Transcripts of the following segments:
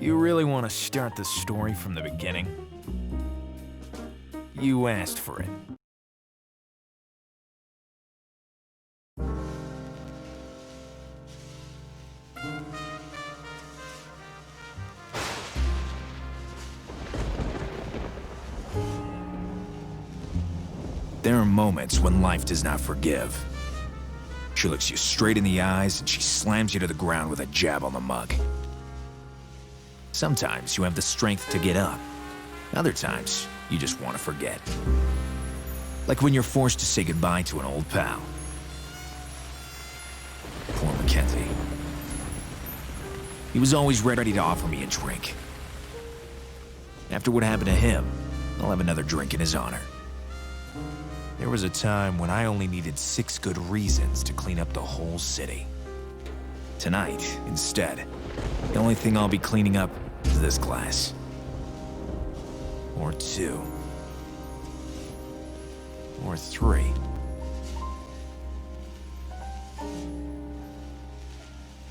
You really want to start the story from the beginning? You asked for it. There are moments when life does not forgive. She looks you straight in the eyes and she slams you to the ground with a jab on the mug. Sometimes you have the strength to get up. Other times, you just want to forget. Like when you're forced to say goodbye to an old pal. Poor Mackenzie. He was always ready to offer me a drink. After what happened to him, I'll have another drink in his honor. There was a time when I only needed 6 good reasons to clean up the whole city. Tonight, instead, the only thing I'll be cleaning up is this glass. Or 2. Or 3.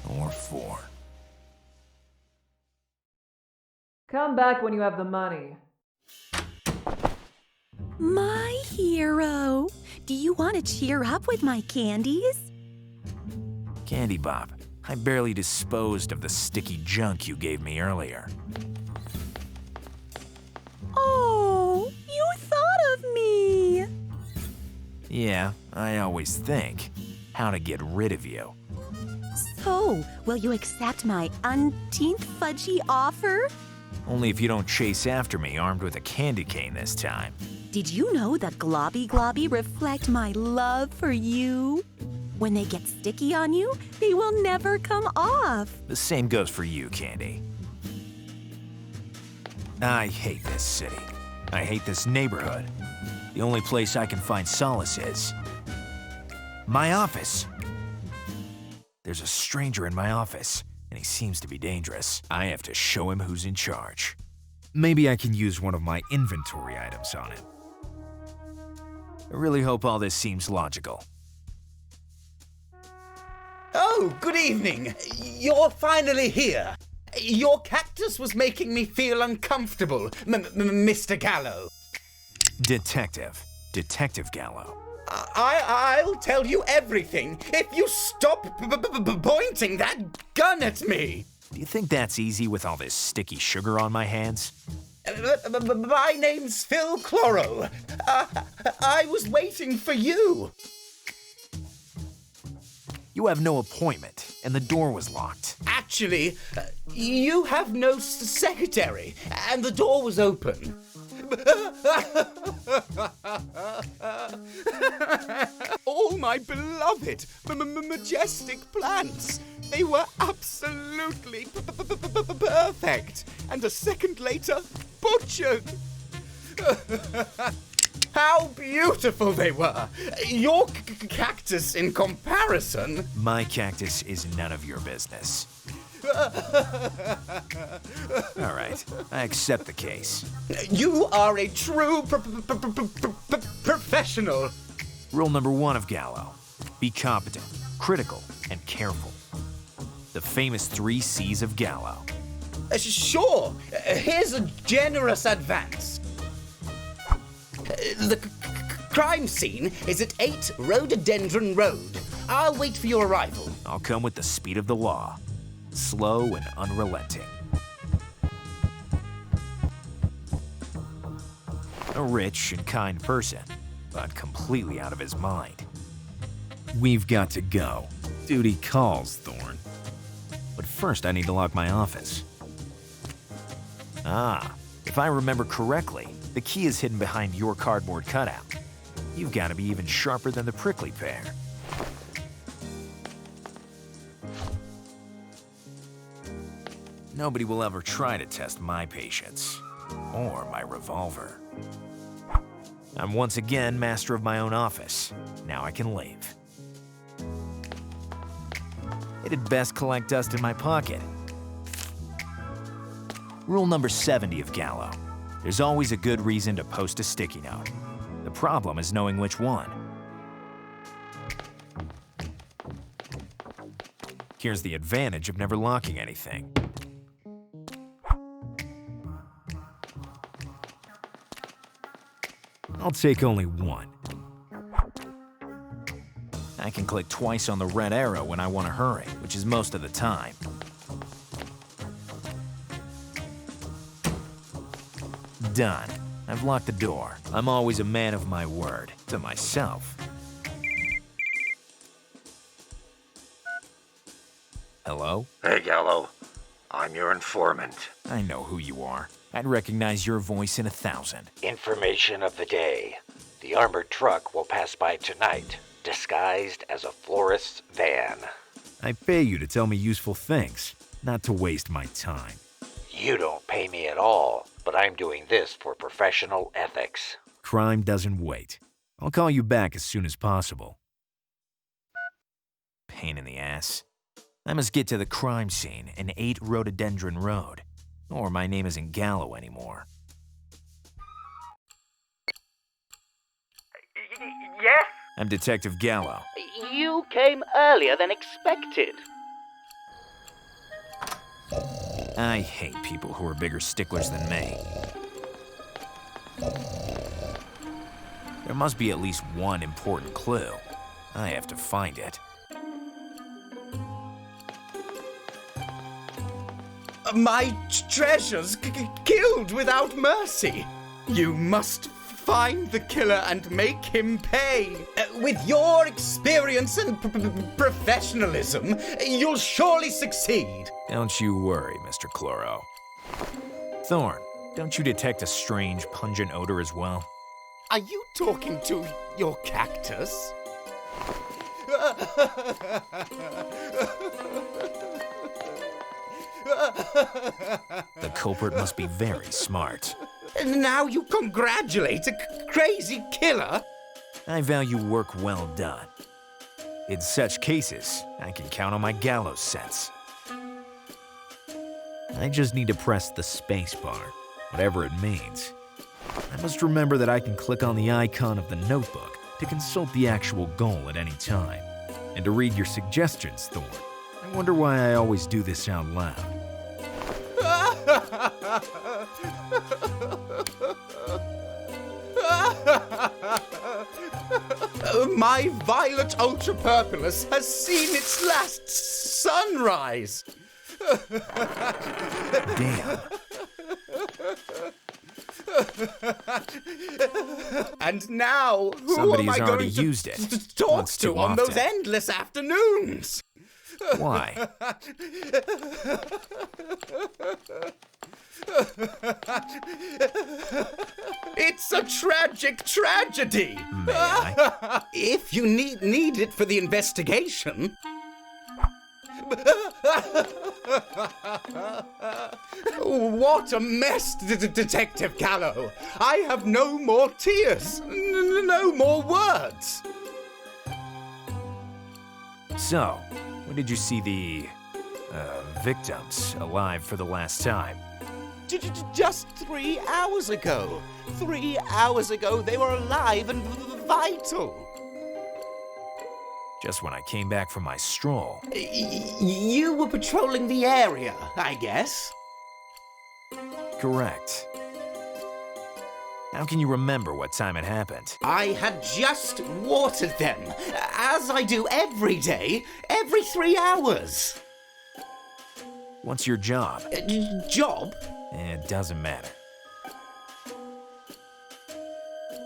Or 4. Come back when you have the money. My hero! Do you want to cheer up with my candies? Candy Bob, I barely disposed of the sticky junk you gave me earlier. Oh, you thought of me! Yeah, I always think how to get rid of you. So, will you accept my unteenth fudgy offer? Only if you don't chase after me armed with a candy cane this time. Did you know that globby globby reflect my love for you? When they get sticky on you, they will never come off. The same goes for you, Candy. I hate this city. I hate this neighborhood. The only place I can find solace is my office. There's a stranger in my office, and he seems to be dangerous. I have to show him who's in charge. Maybe I can use one of my inventory items on him. I really hope all this seems logical. Oh, good evening. You're finally here. Your cactus was making me feel uncomfortable, Mr. Gallo. Detective Gallo. I'll tell you everything if you stop pointing that gun at me. Do you think that's easy with all this sticky sugar on my hands? My name's Phil Cloro. I was waiting for you. You have no appointment, and the door was locked. Actually, you have no secretary, and the door was open. All my beloved, majestic plants. They were absolutely perfect. And a second later, butchered. How beautiful they were. Your cactus in comparison. My cactus is none of your business. All right, I accept the case. You are a true professional. Rule number 1 of Gallo: be competent, critical, and careful. The famous 3 C's of Gallo. Sure, here's a generous advance. The crime scene is at 8 Rhododendron Road. I'll wait for your arrival. I'll come with the speed of the law, slow and unrelenting. A rich and kind person, but completely out of his mind. We've got to go. Duty calls, Thorn. But first I need to lock my office. If I remember correctly, the key is hidden behind your cardboard cutout. You've got to be even sharper than the prickly pear. Nobody will ever try to test my patience, or my revolver. I'm once again master of my own office. Now I can leave. It'd best collect dust in my pocket. Rule number 70 of Gallo: there's always a good reason to post a sticky note. The problem is knowing which one. Here's the advantage of never locking anything. I'll take only one. I can click twice on the red arrow when I want to hurry, which is most of the time. Done. I've locked the door. I'm always a man of my word, to myself. Hello? Hey, Gallo. I'm your informant. I know who you are. I'd recognize your voice in 1,000. Information of the day. The armored truck will pass by tonight, disguised as a florist's van. I pay you to tell me useful things, not to waste my time. You don't pay me at all, but I'm doing this for professional ethics. Crime doesn't wait. I'll call you back as soon as possible. Pain in the ass. I must get to the crime scene in 8 Rhododendron Road, or my name isn't Gallo anymore. Yes? I'm Detective Gallo. You came earlier than expected. I hate people who are bigger sticklers than me. There must be at least one important clue. I have to find it. My treasures killed without mercy. You must find the killer and make him pay. With your experience and professionalism, you'll surely succeed. Don't you worry, Mr. Chloro. Thorn, don't you detect a strange, pungent odor as well? Are you talking to your cactus? The culprit must be very smart. And now you congratulate a crazy killer? I value work well done. In such cases, I can count on my gallows sense. I just need to press the space bar, whatever it means. I must remember that I can click on the icon of the notebook to consult the actual goal at any time, and to read your suggestions, Thorn. I wonder why I always do this out loud. My violet ultra-purpulous has seen its last sunrise. Damn. And now, who Somebody's am I already going to used it. talk Once to too on those often. endless afternoons? Why? It's a tragic tragedy. May I? If you need it for the investigation. What a mess, Detective Gallo. I have no more tears, no more words. So, when did you see the victims alive for the last time? Just 3 hours ago. 3 hours ago, they were alive and vital. Just when I came back from my stroll. You were patrolling the area, I guess. Correct. How can you remember what time it happened? I had just watered them, as I do every day, every 3 hours. What's your job? Job? It doesn't matter.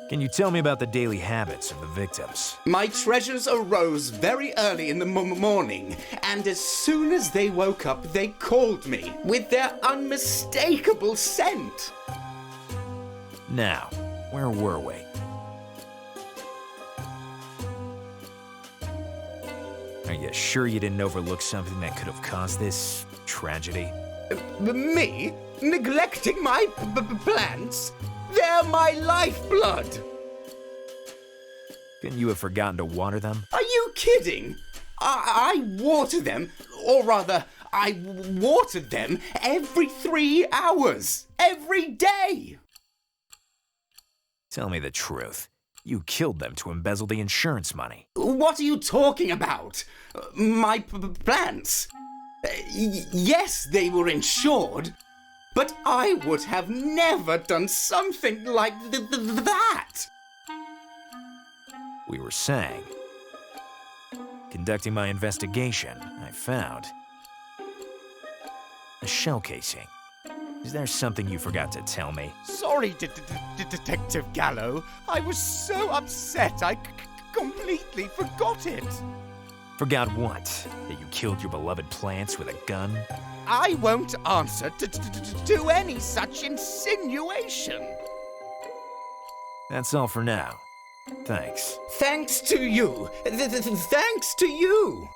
Can you tell me about the daily habits of the victims? My treasures arose very early in the morning, and as soon as they woke up, they called me with their unmistakable scent. Now, where were we? Are you sure you didn't overlook something that could have caused this tragedy? Me? Neglecting my plants? They're my lifeblood! Couldn't you have forgotten to water them? Are you kidding? I water them, or rather, I watered them every 3 hours, every day! Tell me the truth. You killed them to embezzle the insurance money. What are you talking about? My plants? Yes, they were insured, but I would have never done something like that. we were saying. Conducting my investigation, I found a shell casing. Is there something you forgot to tell me? Sorry, Detective Gallo. I was so upset I completely forgot it. Forgot what? That you killed your beloved plants with a gun? I won't answer to any such insinuation. That's all for now. Thanks. Thanks to you. Thanks to you.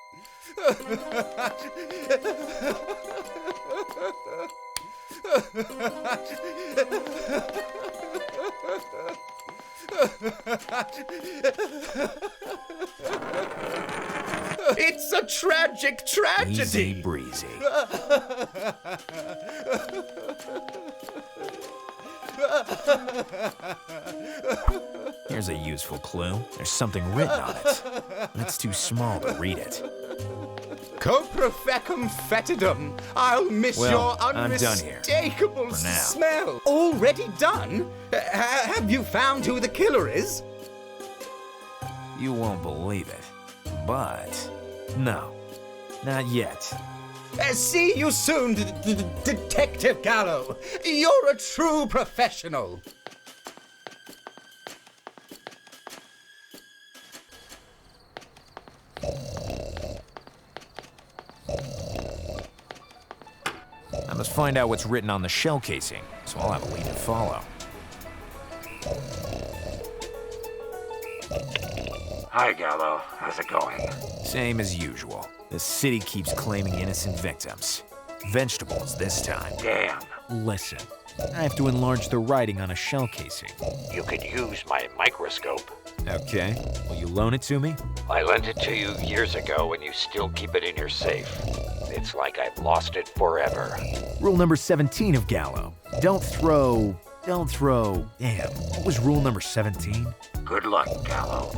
It's a tragic tragedy. Easy breezy. Here's a useful clue. There's something written on it. But it's too small to read it. Copra fecum fetidum. I'll miss Well, your I'm done here. unmistakable For now. smell. Already done? Have you found who the killer is? You won't believe it. But no, not yet. See you soon, Detective Gallo. You're a true professional. I must find out what's written on the shell casing, so I'll have a lead to follow. Hi, Gallo. How's it going? Same as usual. The city keeps claiming innocent victims. Vegetables this time. Damn. Listen, I have to enlarge the writing on a shell casing. You could use my microscope. Okay, will you loan it to me? I lent it to you years ago and you still keep it in your safe. It's like I've lost it forever. Rule number 17 of Gallo. Don't throw... Damn, what was rule number 17? Good luck, Gallo.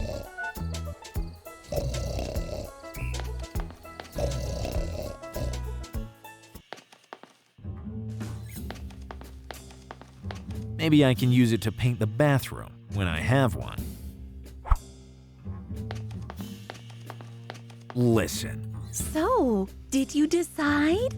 Maybe I can use it to paint the bathroom when I have one. Listen. So, did you decide?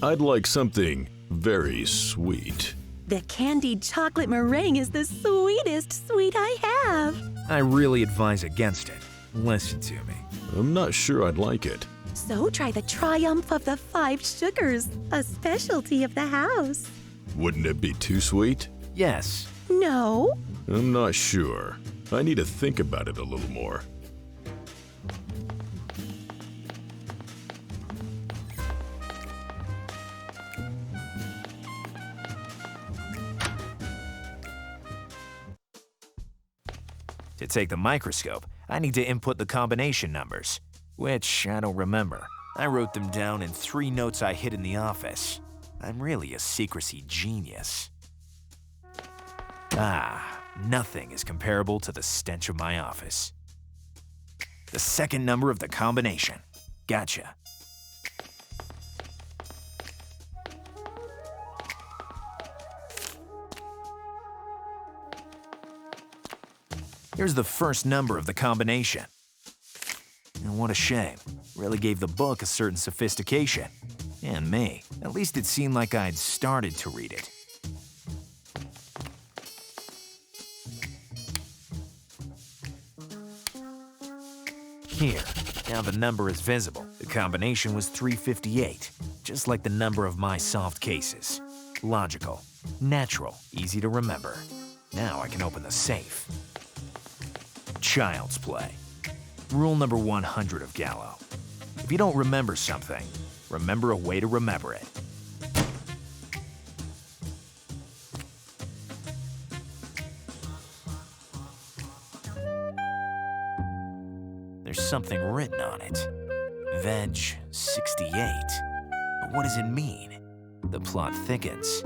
I'd like something very sweet. The candied chocolate meringue is the sweetest sweet I have. I really advise against it. Listen to me. I'm not sure I'd like it. So try the Triumph of the 5 Sugars, a specialty of the house. Wouldn't it be too sweet? Yes. No? I'm not sure. I need to think about it a little more. To take the microscope, I need to input the combination numbers, which I don't remember. I wrote them down in 3 notes I hid in the office. I'm really a secrecy genius. Ah, nothing is comparable to the stench of my office. The second number of the combination. Gotcha. Here's the first number of the combination. And what a shame. Really gave the book a certain sophistication. And me. At least it seemed like I'd started to read it. Here, now the number is visible. The combination was 358, just like the number of my solved cases. Logical, natural, easy to remember. Now I can open the safe. Child's play. Rule number 100 of Gallo. If you don't remember something, remember a way to remember it. There's something written on it. Veg 68. But what does it mean? The plot thickens.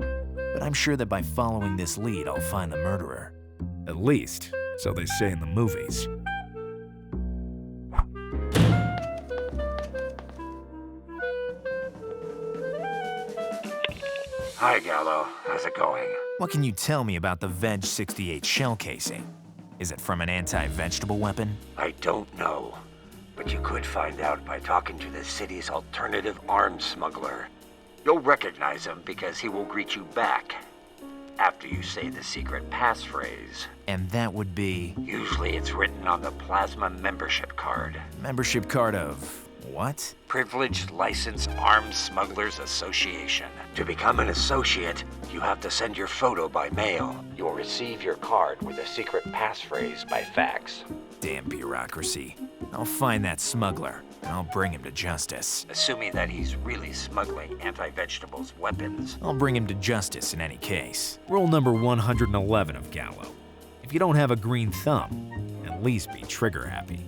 But I'm sure that by following this lead, I'll find the murderer. At least, so they say in the movies. Hi, Gallo. How's it going? What can you tell me about the Veg 68 shell casing? Is it from an anti-vegetable weapon? I don't know, but you could find out by talking to the city's alternative arms smuggler. You'll recognize him because he will greet you back after you say the secret passphrase. And that would be... Usually it's written on the plasma membership card. Membership card of... what? Privileged License Arms Smugglers Association. To become an associate, you have to send your photo by mail. You'll receive your card with a secret passphrase by fax. Damn bureaucracy. I'll find that smuggler, and I'll bring him to justice. Assuming that he's really smuggling anti-vegetables weapons. I'll bring him to justice in any case. Rule number 111 of Gallo. If you don't have a green thumb, at least be trigger happy.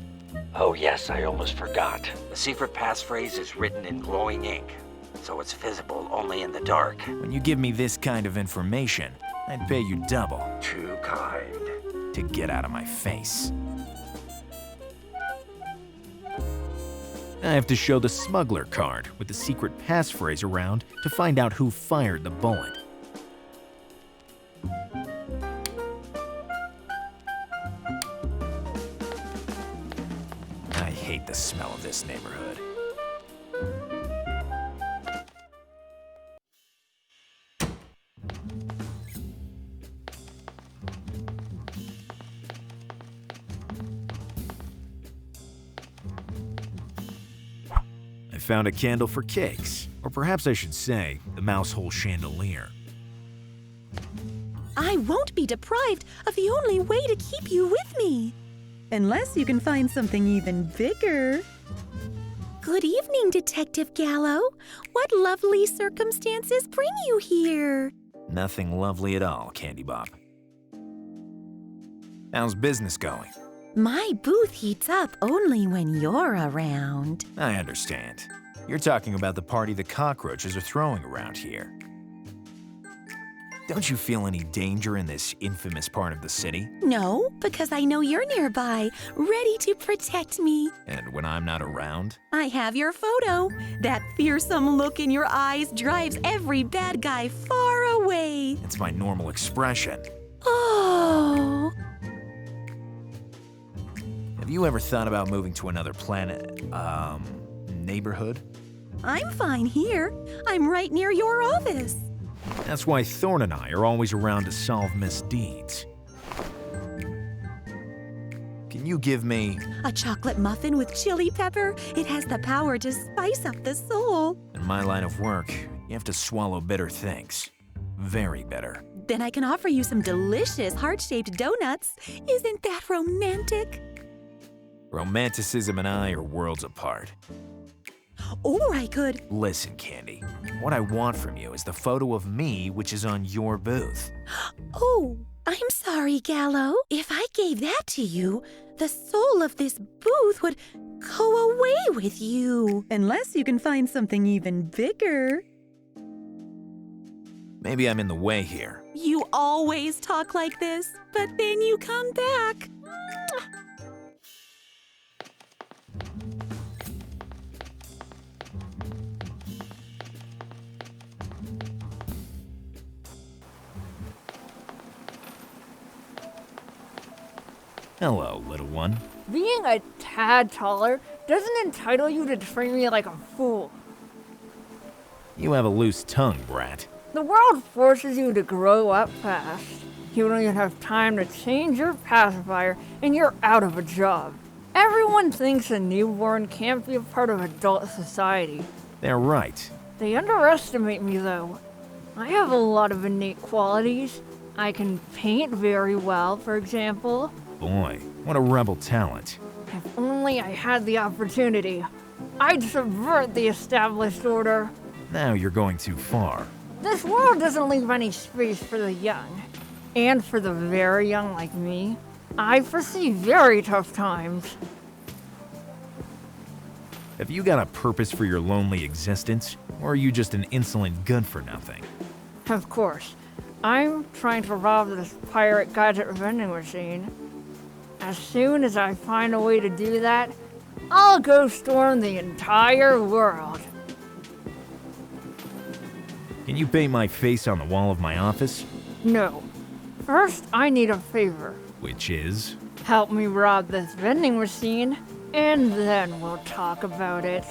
Oh yes, I almost forgot. The secret passphrase is written in glowing ink, so it's visible only in the dark. When you give me this kind of information, I'd pay you double. Too kind. To get out of my face. I have to show the smuggler card with the secret passphrase around to find out who fired the bullet. I hate the smell of this neighborhood. I found a candle for cakes, or perhaps I should say, the mouse hole chandelier. I won't be deprived of the only way to keep you with me. Unless you can find something even bigger. Good evening, Detective Gallo. What lovely circumstances bring you here? Nothing lovely at all, Candy Bop. How's business going? My booth heats up only when you're around. I understand. You're talking about the party the cockroaches are throwing around here. Don't you feel any danger in this infamous part of the city? No, because I know you're nearby, ready to protect me. And when I'm not around? I have your photo. That fearsome look in your eyes drives every bad guy far away. It's my normal expression. Oh. Have you ever thought about moving to another planet, neighborhood? I'm fine here. I'm right near your office. That's why Thorn and I are always around to solve misdeeds. Can you give me... A chocolate muffin with chili pepper? It has the power to spice up the soul. In my line of work, you have to swallow bitter things. Very bitter. Then I can offer you some delicious heart-shaped donuts. Isn't that romantic? Romanticism and I are worlds apart. Or I could... Listen, Candy. What I want from you is the photo of me which is on your booth. Oh, I'm sorry, Gallo. If I gave that to you, the soul of this booth would go away with you. Unless you can find something even bigger. Maybe I'm in the way here. You always talk like this, but then you come back. Hello, little one. Being a tad taller doesn't entitle you to treat me like a fool. You have a loose tongue, brat. The world forces you to grow up fast. You don't even have time to change your pacifier, and you're out of a job. Everyone thinks a newborn can't be a part of adult society. They're right. They underestimate me, though. I have a lot of innate qualities. I can paint very well, for example. Boy, what a rebel talent. If only I had the opportunity, I'd subvert the established order. Now you're going too far. This world doesn't leave any space for the young. And for the very young like me, I foresee very tough times. Have you got a purpose for your lonely existence, or are you just an insolent good-for-nothing? Of course, I'm trying to rob this pirate gadget vending machine. As soon as I find a way to do that, I'll go storm the entire world. Can you paint my face on the wall of my office? No. First, I need a favor. Which is? Help me rob this vending machine, and then we'll talk about it.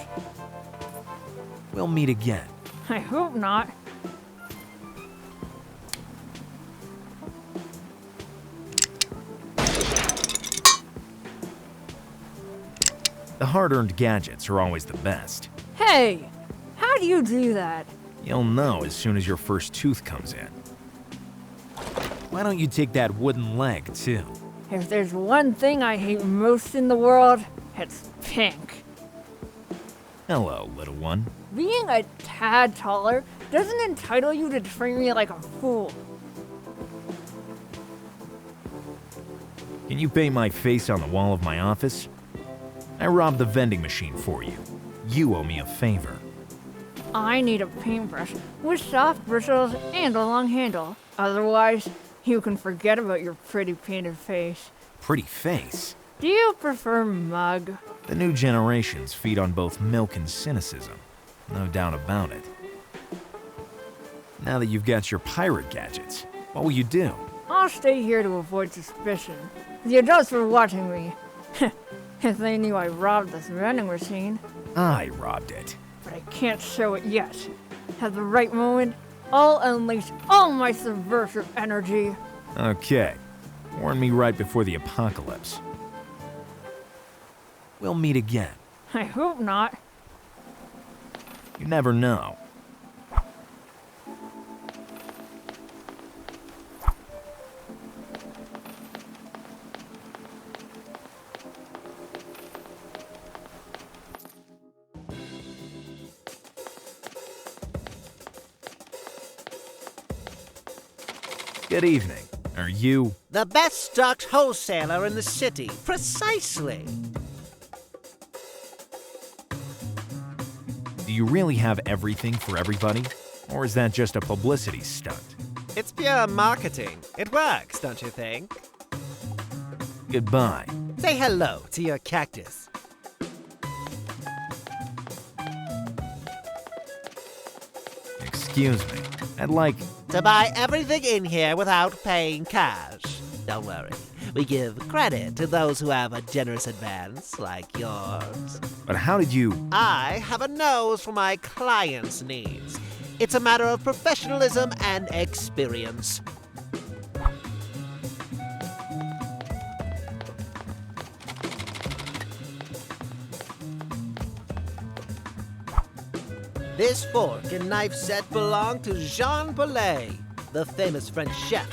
We'll meet again. I hope not. The hard-earned gadgets are always the best. Hey, how do you do that? You'll know as soon as your first tooth comes in. Why don't you take that wooden leg, too? If there's one thing I hate most in the world, it's pink. Hello, little one. Being a tad taller doesn't entitle you to treat me like a fool. Can you paint my face on the wall of my office? I robbed the vending machine for you. You owe me a favor. I need a paintbrush with soft bristles and a long handle. Otherwise, you can forget about your pretty painted face. Pretty face? Do you prefer mug? The new generations feed on both milk and cynicism. No doubt about it. Now that you've got your pirate gadgets, what will you do? I'll stay here to avoid suspicion. The adults were watching me. If they knew I robbed this vending machine. I robbed it. But I can't show it yet. At the right moment, I'll unleash all my subversive energy. Okay. Warn me right before the apocalypse. We'll meet again. I hope not. You never know. Good evening. Are you? The best stocked wholesaler in the city. Precisely. Do you really have everything for everybody? Or is that just a publicity stunt? It's pure marketing. It works, don't you think? Goodbye. Say hello to your cactus. Excuse me. I'd like... To buy everything in here without paying cash. Don't worry. We give credit to those who have a generous advance, like yours. But how did you... I have a nose for my clients' needs. It's a matter of professionalism and experience. This fork and knife set belong to Jean Paulet, the famous French chef.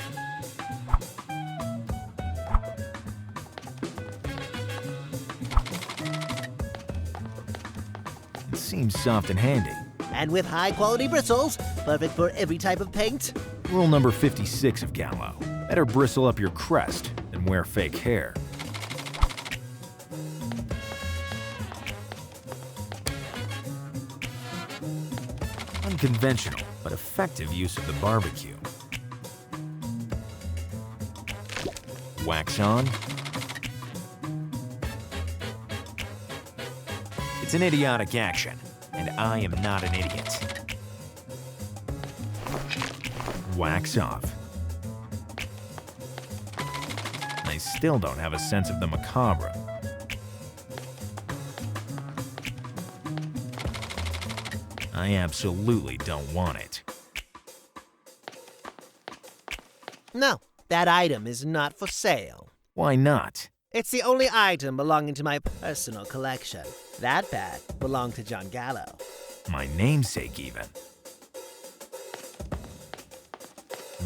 It seems soft and handy. And with high-quality bristles, perfect for every type of paint. Rule number 56 of Gallo. Better bristle up your crest than wear fake hair. Unconventional, but effective use of the barbecue. Wax on. It's an idiotic action, and I am not an idiot. Wax off. I still don't have a sense of the macabre. I absolutely don't want it. No, that item is not for sale. Why not? It's the only item belonging to my personal collection. That bat belonged to John Gallo. My namesake, even.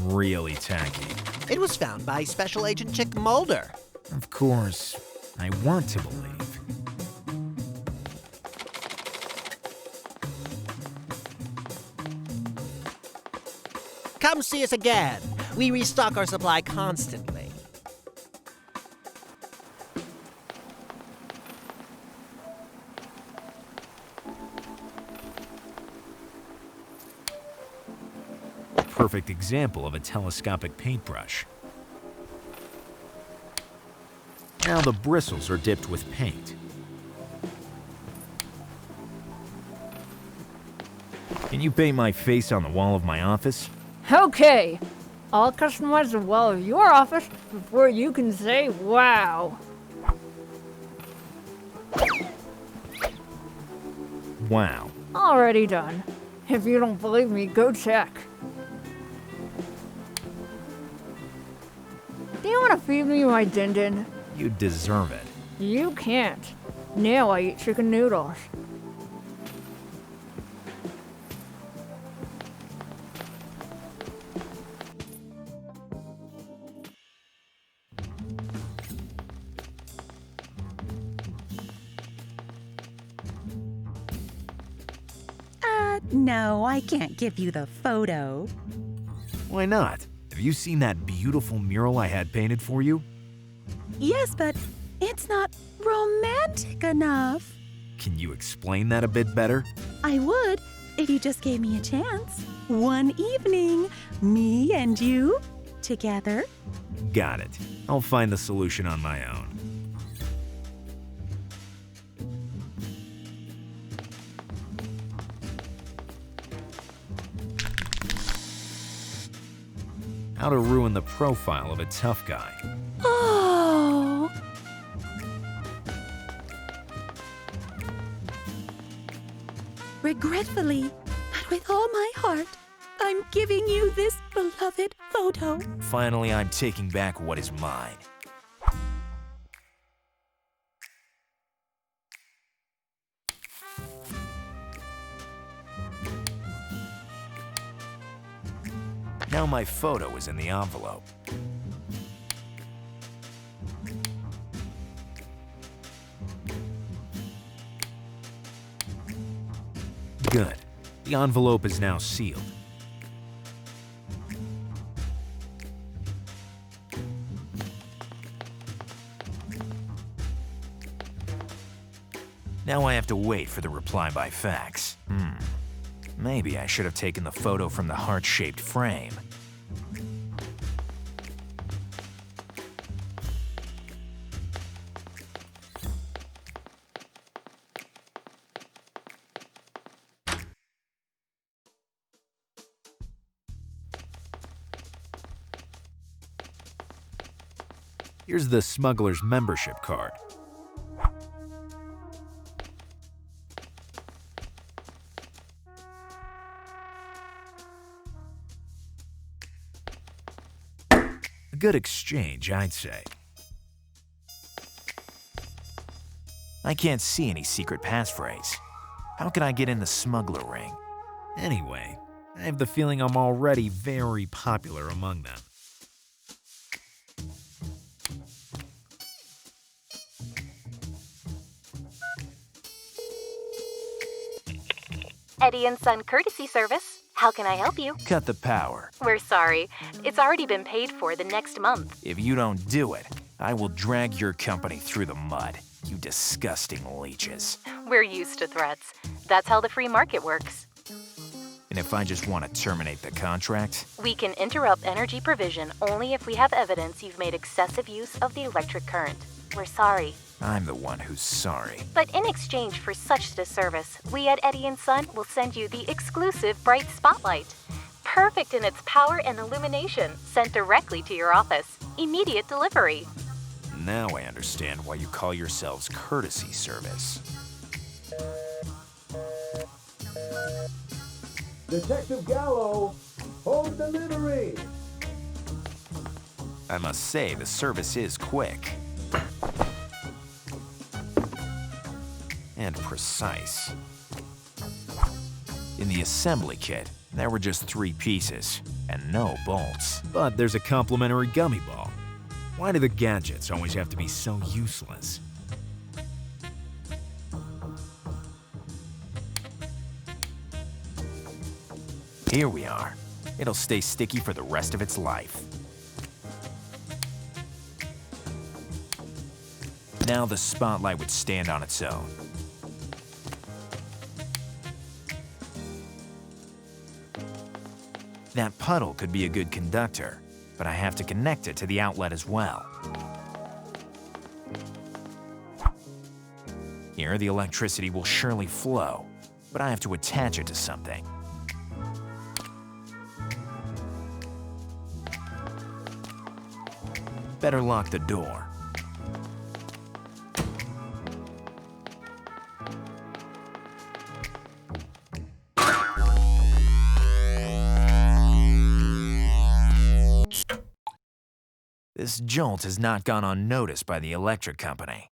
Really tacky. It was found by Special Agent Chick Mulder. Of course, I want to believe. Come see us again. We restock our supply constantly. Perfect example of a telescopic paintbrush. Now the bristles are dipped with paint. Can you paint my face on the wall of my office? Okay. I'll customize the wall of your office before you can say wow. Wow. Already done. If you don't believe me, go check. Do you want to feed me my din-din? You deserve it. You can't. Now I eat chicken noodles. No, I can't give you the photo. Why not? Have you seen that beautiful mural I had painted for you? Yes, but it's not romantic enough. Can you explain that a bit better? I would if you just gave me a chance. One evening, me and you together. Got it. I'll find the solution on my own. How to ruin the profile of a tough guy. Oh. Regretfully, but with all my heart, I'm giving you this beloved photo. Finally, I'm taking back what is mine. Now my photo is in the envelope. Good. The envelope is now sealed. Now I have to wait for the reply by fax. Maybe I should have taken the photo from the heart-shaped frame. Here's the smuggler's membership card. A good exchange, I'd say. I can't see any secret passphrase. How can I get in the smuggler ring? Anyway, I have the feeling I'm already very popular among them. Eddie & Son Courtesy Service. How can I help you? Cut the power. We're sorry. It's already been paid for the next month. If you don't do it, I will drag your company through the mud, you disgusting leeches. We're used to threats. That's how the free market works. And if I just want to terminate the contract? We can interrupt energy provision only if we have evidence you've made excessive use of the electric current. We're sorry. I'm the one who's sorry. But in exchange for such disservice, we at Eddie & Son will send you the exclusive bright spotlight. Perfect in its power and illumination, sent directly to your office. Immediate delivery. Now I understand why you call yourselves Courtesy Service. Detective Gallo, home delivery! I must say, the service is quick. And precise. In the assembly kit, there were just 3 pieces, and no bolts. But there's a complimentary gummy ball. Why do the gadgets always have to be so useless? Here we are. It'll stay sticky for the rest of its life. Now the spotlight would stand on its own. That puddle could be a good conductor, but I have to connect it to the outlet as well. Here, the electricity will surely flow, but I have to attach it to something. Better lock the door. This jolt has not gone unnoticed by the electric company.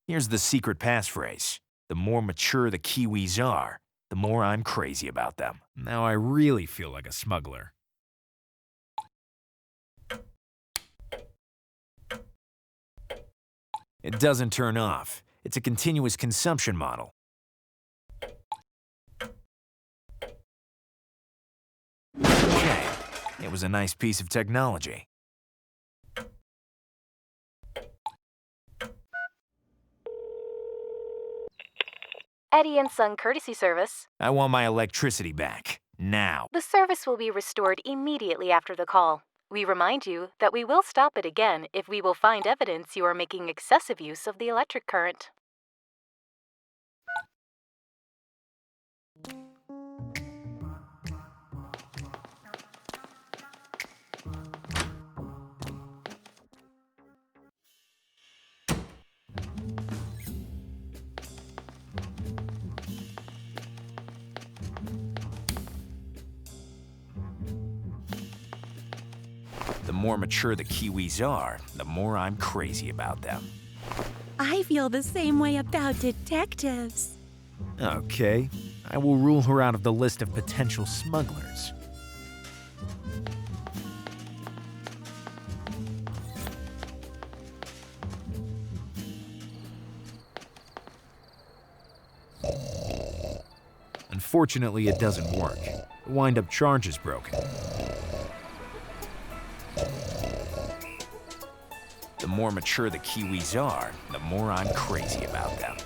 Here's the secret passphrase. The more mature the Kiwis are, the more I'm crazy about them. Now I really feel like a smuggler. It doesn't turn off. It's a continuous consumption model. Okay, it was a nice piece of technology. Eddie and Son courtesy service. I want my electricity back, now. The service will be restored immediately after the call. We remind you that we will stop it again if we will find evidence you are making excessive use of the electric current. The more mature the Kiwis are, the more I'm crazy about them. I feel the same way about detectives. Okay, I will rule her out of the list of potential smugglers. Unfortunately, it doesn't work. The wind-up charge is broken. The more mature the Kiwis are, the more I'm crazy about them.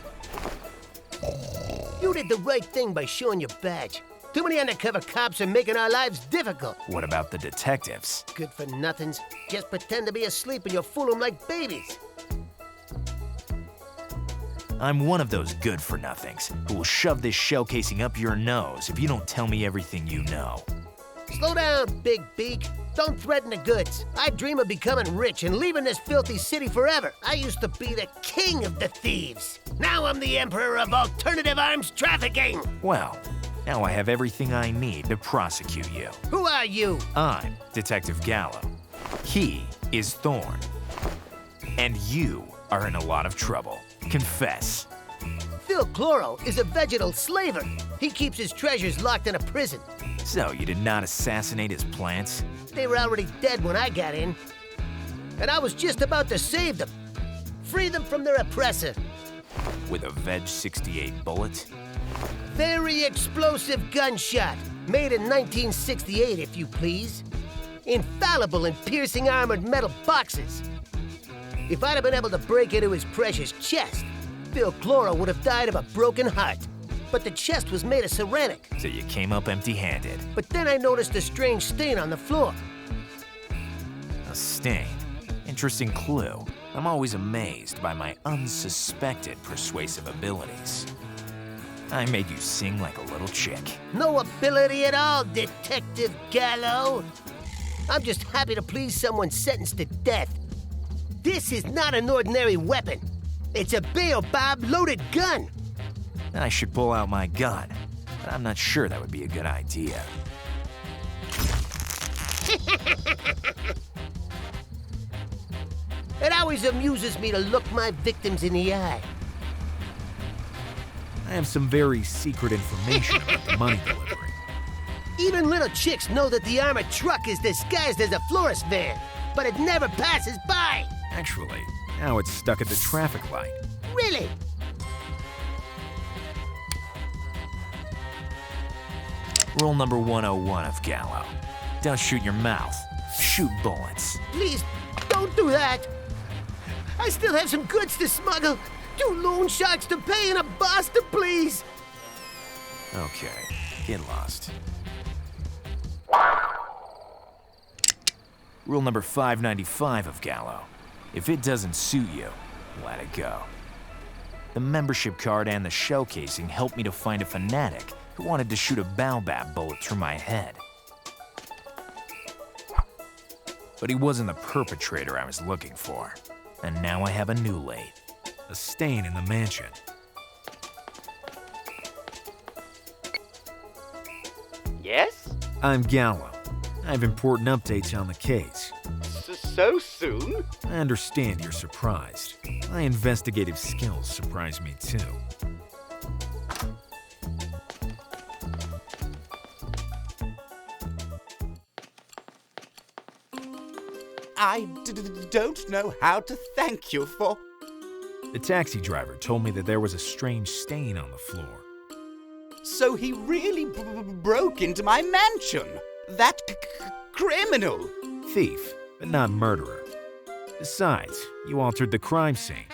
You did the right thing by showing your badge. Too many undercover cops are making our lives difficult. What about the detectives? Good for nothings. Just pretend to be asleep and you'll fool them like babies. I'm one of those good-for-nothings who will shove this shell casing up your nose if you don't tell me everything you know. Slow down, Big Beak. Don't threaten the goods. I dream of becoming rich and leaving this filthy city forever. I used to be the king of the thieves. Now I'm the emperor of alternative arms trafficking. Well, now I have everything I need to prosecute you. Who are you? I'm Detective Gallo. He is Thorn. And you are in a lot of trouble. Confess. Phil Chloro is a vegetal slaver. He keeps his treasures locked in a prison. So you did not assassinate his plants? They were already dead when I got in. And I was just about to save them. Free them from their oppressor. With a Veg 68 bullet? Very explosive gunshot. Made in 1968, if you please. Infallible in piercing armored metal boxes. If I'd have been able to break into his precious chest, Phil Chloro would have died of a broken heart. But the chest was made of ceramic. So you came up empty-handed. But then I noticed a strange stain on the floor. A stain? Interesting clue. I'm always amazed by my unsuspected persuasive abilities. I made you sing like a little chick. No ability at all, Detective Gallo. I'm just happy to please someone sentenced to death. This is not an ordinary weapon. It's a baobab loaded gun. I should pull out my gun, but I'm not sure that would be a good idea. It always amuses me to look my victims in the eye. I have some very secret information about the money delivery. Even little chicks know that the armored truck is disguised as a florist van, but it never passes by. Actually, now it's stuck at the traffic light. Really? Rule number 101 of Gallo. Don't shoot your mouth. Shoot bullets. Please, don't do that. I still have some goods to smuggle. 2 loan sharks to pay and a boss to please. Okay, get lost. Rule number 595 of Gallo. If it doesn't suit you, let it go. The membership card and the shell casing helped me to find a fanatic who wanted to shoot a baobab bullet through my head. But he wasn't the perpetrator I was looking for. And now I have a new lead. A stain in the mansion. Yes? I'm Gallo. I have important updates on the case. So soon? I understand you're surprised. My investigative skills surprise me too. I don't know how to thank you for... The taxi driver told me that there was a strange stain on the floor. So he really broke into my mansion? That criminal? Thief, but not murderer. Besides, you altered the crime scene.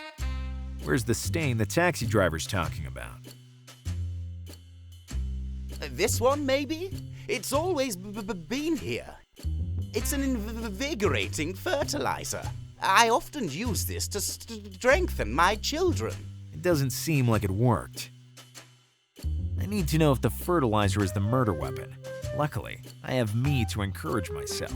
Where's the stain the taxi driver's talking about? This one, maybe? It's always been here. It's an invigorating fertilizer. I often use this to strengthen my children. It doesn't seem like it worked. I need to know if the fertilizer is the murder weapon. Luckily, I have me to encourage myself.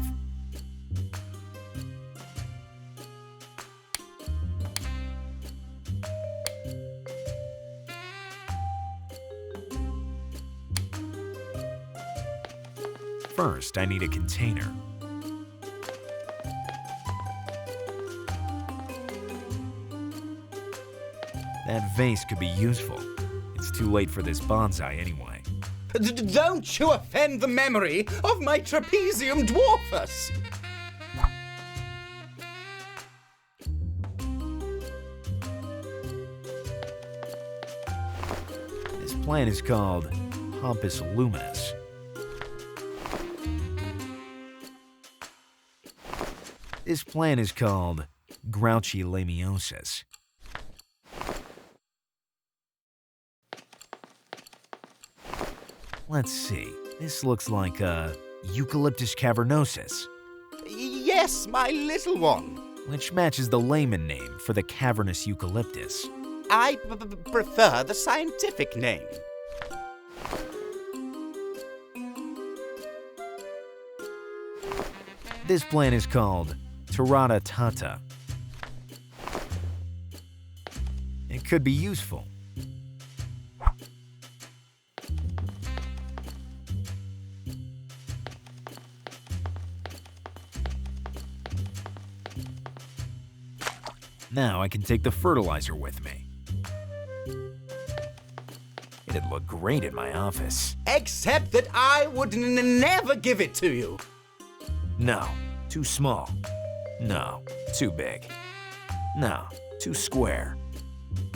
First, I need a container. That vase could be useful. It's too late for this bonsai anyway. Don't you offend the memory of my trapezium dwarfus! This plant is called Pompous luminous. This plant is called Grouchy lamiosus. Let's see, this looks like Eucalyptus cavernosus. Yes, my little one. Which matches the layman name for the cavernous eucalyptus. I prefer the scientific name. This plant is called Tirata tata. It could be useful. Now I can take the fertilizer with me. It'd look great in my office. Except that I would never give it to you. No, too small. No, too big. No, too square.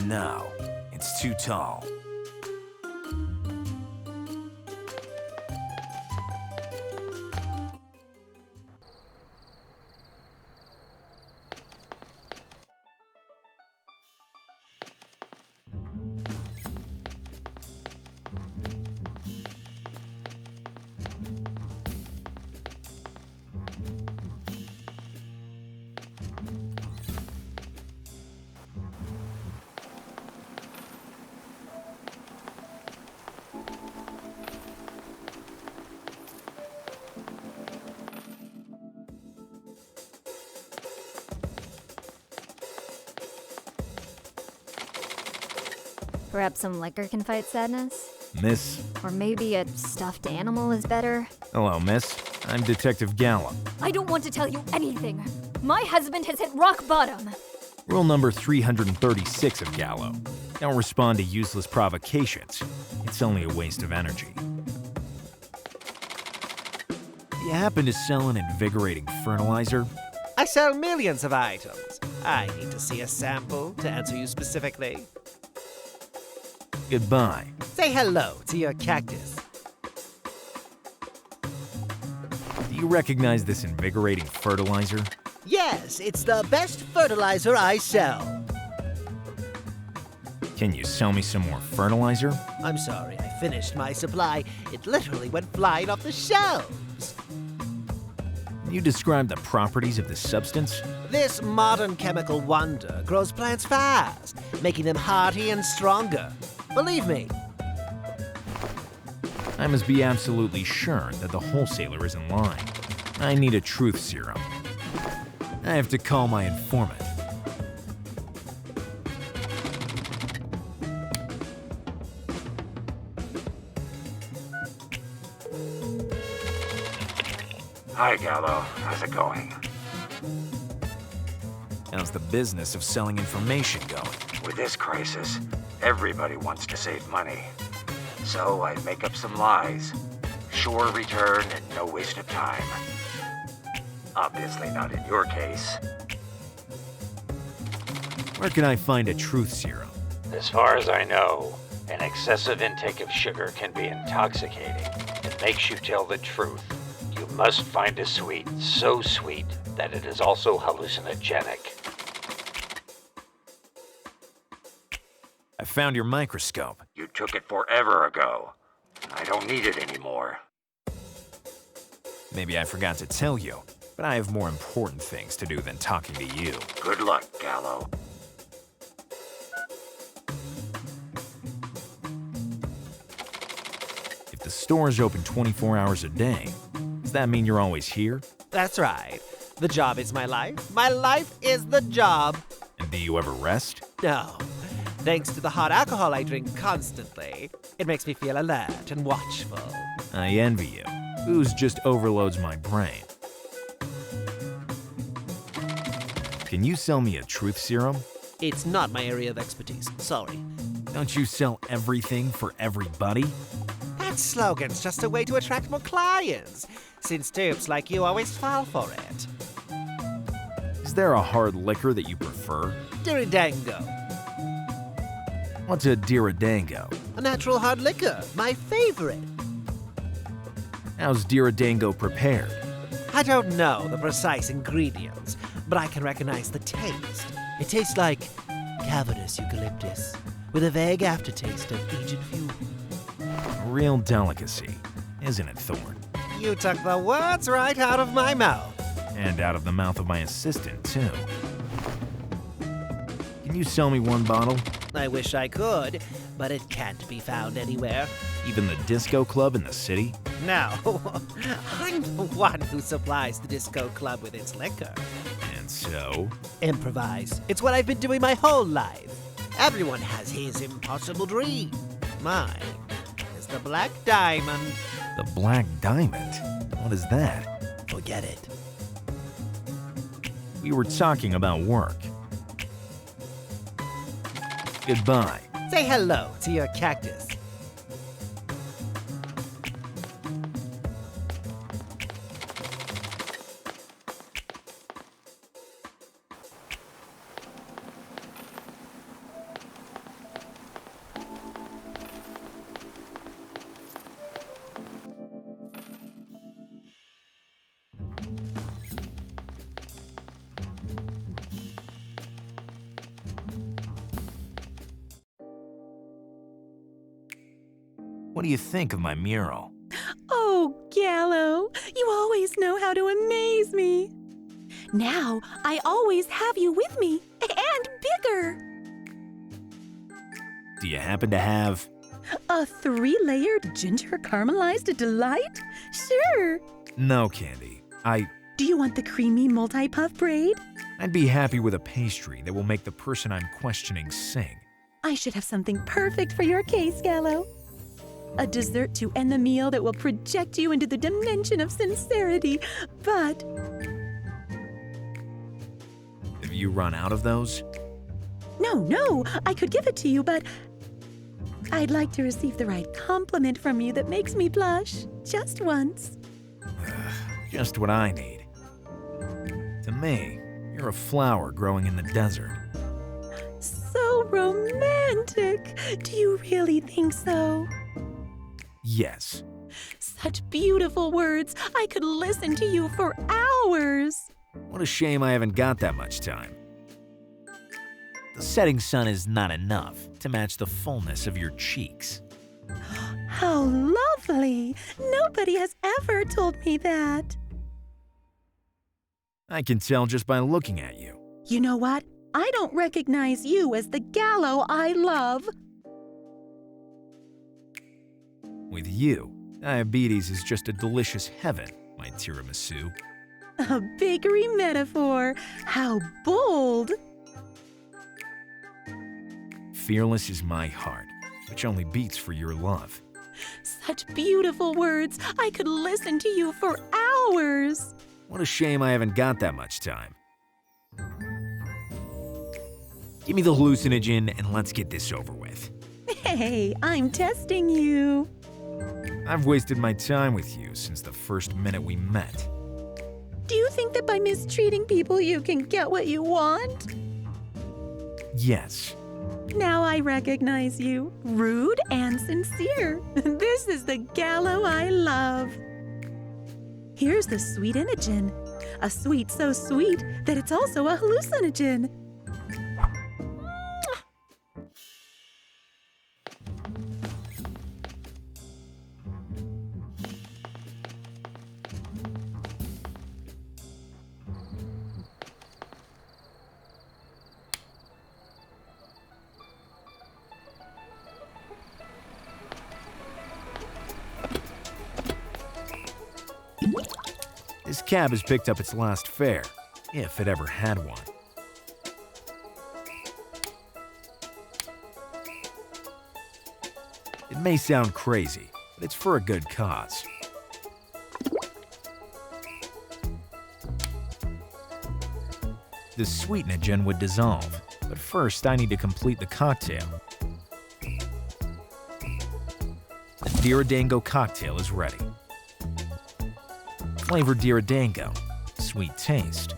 No, it's too tall. Perhaps some liquor can fight sadness? Miss? Or maybe a stuffed animal is better? Hello, miss. I'm Detective Gallo. I don't want to tell you anything. My husband has hit rock bottom. Rule number 336 of Gallo. Don't respond to useless provocations. It's only a waste of energy. You happen to sell an invigorating fertilizer? I sell millions of items. I need to see a sample to answer you specifically. Goodbye. Say hello to your cactus. Do you recognize this invigorating fertilizer? Yes, it's the best fertilizer I sell. Can you sell me some more fertilizer? I'm sorry, I finished my supply. It literally went flying off the shelves. Can you describe the properties of this substance? This modern chemical wonder grows plants fast, making them hardy and stronger. Believe me. I must be absolutely sure that the wholesaler is in line. I need a truth serum. I have to call my informant. Hi, Gallo. How's it going? How's the business of selling information going? With this crisis, everybody wants to save money. So I make up some lies. Sure return and no waste of time. Obviously not in your case. Where can I find a truth serum? As far as I know, an excessive intake of sugar can be intoxicating. It makes you tell the truth. You must find a sweet so sweet that it is also hallucinogenic. I found your microscope. You took it forever ago. I don't need it anymore. Maybe I forgot to tell you, but I have more important things to do than talking to you. Good luck, Gallo. If the store is open 24 hours a day, does that mean you're always here? That's right. The job is my life. My life is the job. And do you ever rest? No. Thanks to the hot alcohol I drink constantly, it makes me feel alert and watchful. I envy you. Booze just overloads my brain. Can you sell me a truth serum? It's not my area of expertise. Sorry. Don't you sell everything for everybody? That slogan's just a way to attract more clients, since dupes like you always fall for it. Is there a hard liquor that you prefer? Diridango. What's a diridango? A natural hard liquor, my favorite. How's diridango prepared? I don't know the precise ingredients, but I can recognize the taste. It tastes like cavernous eucalyptus, with a vague aftertaste of Egypt fuel. A real delicacy, isn't it, Thorn? You took the words right out of my mouth. And out of the mouth of my assistant, too. Can you sell me one bottle? I wish I could, but it can't be found anywhere. Even the disco club in the city? No, I'm the one who supplies the disco club with its liquor. And so? Improvise. It's what I've been doing my whole life. Everyone has his impossible dream. Mine is the Black Diamond. The Black Diamond? What is that? Forget it. We were talking about work. Goodbye. Say hello to your cactus. What do you think of my mural? Oh, Gallo, you always know how to amaze me. Now, I always have you with me, and bigger. Do you happen to have... A 3-layered ginger caramelized delight? Sure. No, Candy. Do you want the creamy multi-puff braid? I'd be happy with a pastry that will make the person I'm questioning sing. I should have something perfect for your case, Gallo. A dessert to end the meal that will project you into the dimension of sincerity, but... Have you run out of those? No, I could give it to you, but... I'd like to receive the right compliment from you that makes me blush, just once. Just what I need. To me, you're a flower growing in the desert. So romantic! Do you really think so? Yes. Such beautiful words. I could listen to you for hours. What a shame I haven't got that much time. The setting sun is not enough to match the fullness of your cheeks. How lovely! Nobody has ever told me that. I can tell just by looking at you. You know what? I don't recognize you as the Gallo I love. With you, diabetes is just a delicious heaven, my tiramisu. A bakery metaphor. How bold! Fearless is my heart, which only beats for your love. Such beautiful words. I could listen to you for hours. What a shame I haven't got that much time. Give me the hallucinogen and let's get this over with. Hey, I'm testing you. I've wasted my time with you since the first minute we met. Do you think that by mistreating people you can get what you want? Yes. Now I recognize you. Rude and sincere. This is the Gallo I love. Here's the sweet inogen. A sweet so sweet that it's also a hallucinogen. This cab has picked up its last fare, if it ever had one. It may sound crazy, but it's for a good cause. The sweetenogen would dissolve, but first I need to complete the cocktail. The Diridango cocktail is ready. Flavor Diridango, sweet taste.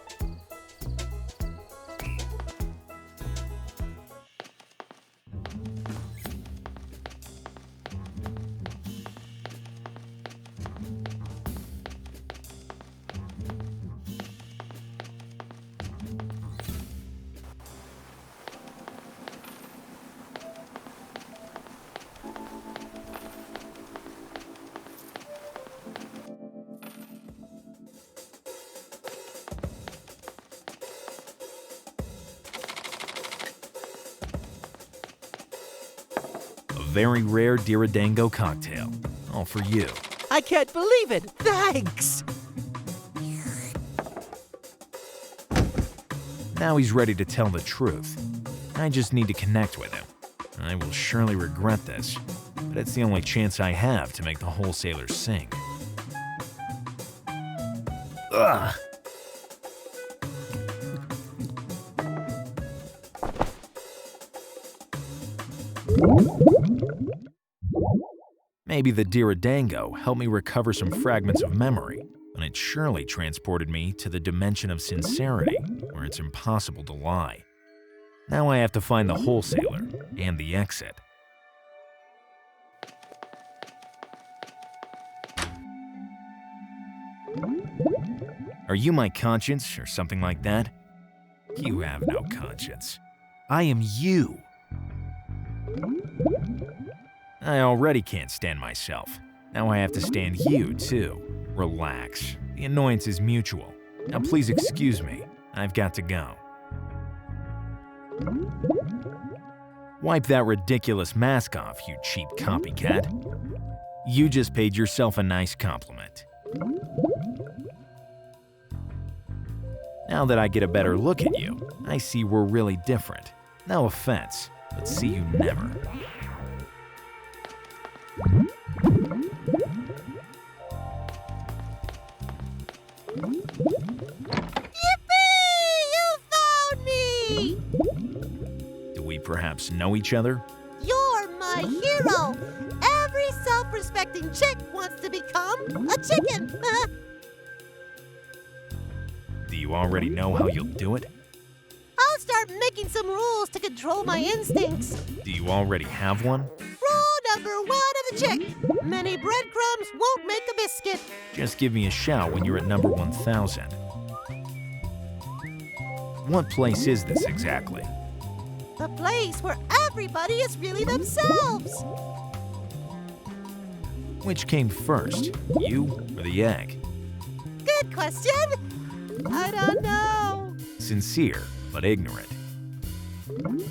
Very rare Diridango cocktail. All for you. I can't believe it! Thanks! Now he's ready to tell the truth. I just need to connect with him. I will surely regret this, but it's the only chance I have to make the wholesaler sing. Ugh! Maybe the Diridango helped me recover some fragments of memory, but it surely transported me to the dimension of sincerity, where it's impossible to lie. Now I have to find the wholesaler and the exit. Are you my conscience or something like that? You have no conscience. I am you. I already can't stand myself. Now I have to stand you, too. Relax. The annoyance is mutual. Now please excuse me. I've got to go. Wipe that ridiculous mask off, you cheap copycat. You just paid yourself a nice compliment. Now that I get a better look at you, I see we're really different. No offense, but see you never. Perhaps know each other? You're my hero! Every self-respecting chick wants to become a chicken! Do you already know how you'll do it? I'll start making some rules to control my instincts. Do you already have one? Rule number 1 of the chick. Many breadcrumbs won't make a biscuit. Just give me a shout when you're at number 1000. What place is this exactly? The place where everybody is really themselves. Which came first, you or the egg? Good question. I don't know. Sincere, but ignorant.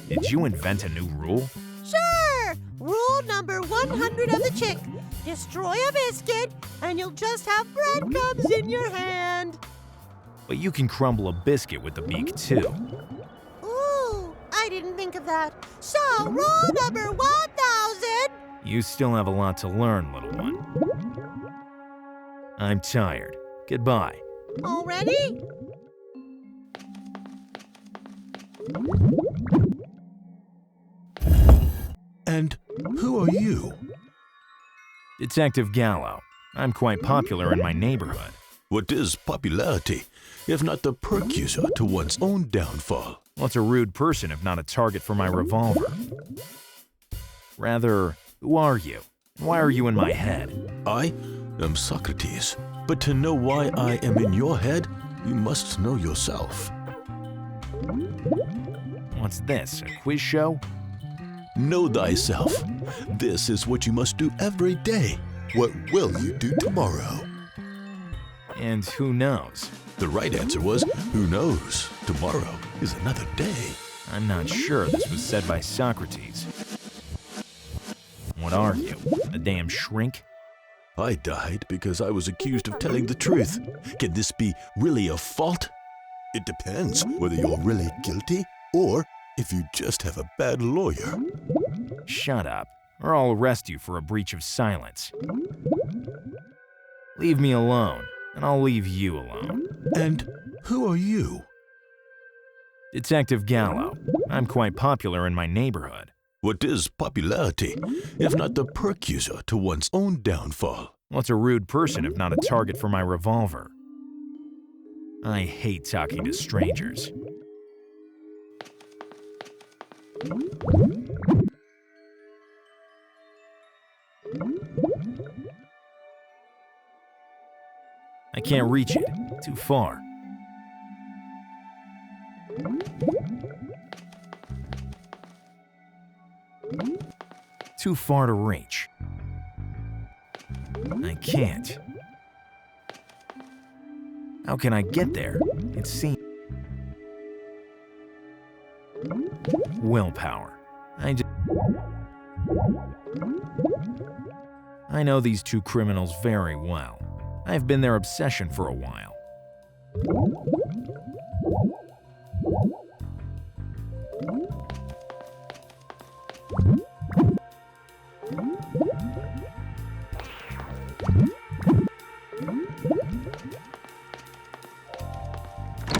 Did you invent a new rule? Sure. Rule number 100 of the chick. Destroy a biscuit, and you'll just have breadcrumbs in your hand. but you can crumble a biscuit with the beak too. Ooh, I didn't think of that. So, rule number 1000. You still have a lot to learn, little one. I'm tired. Goodbye. Already? And who are you? Detective Gallo. I'm quite popular in my neighborhood. What is popularity, if not the precursor to one's own downfall? What's a rude person if not a target for my revolver? Rather, who are you? And why are you in my head? I am Socrates. But to know why I am in your head, you must know yourself. What's this, a quiz show? Know thyself. This is what you must do every day. What will you do tomorrow? And who knows? The right answer was, who knows? Tomorrow is another day. I'm not sure this was said by Socrates. What are you, a damn shrink? I died because I was accused of telling the truth. Can this be really a fault? It depends whether you're really guilty or if you just have a bad lawyer. Shut up, or I'll arrest you for a breach of silence. Leave me alone, and I'll leave you alone. And who are you? Detective Gallo. I'm quite popular in my neighborhood. What is popularity, if not the precursor to one's own downfall? What's a rude person if not a target for my revolver? I hate talking to strangers. I can't reach it. Too far. Too far to reach. I can't. How can I get there? It seems... Willpower. I know these two criminals very well. I've been their obsession for a while.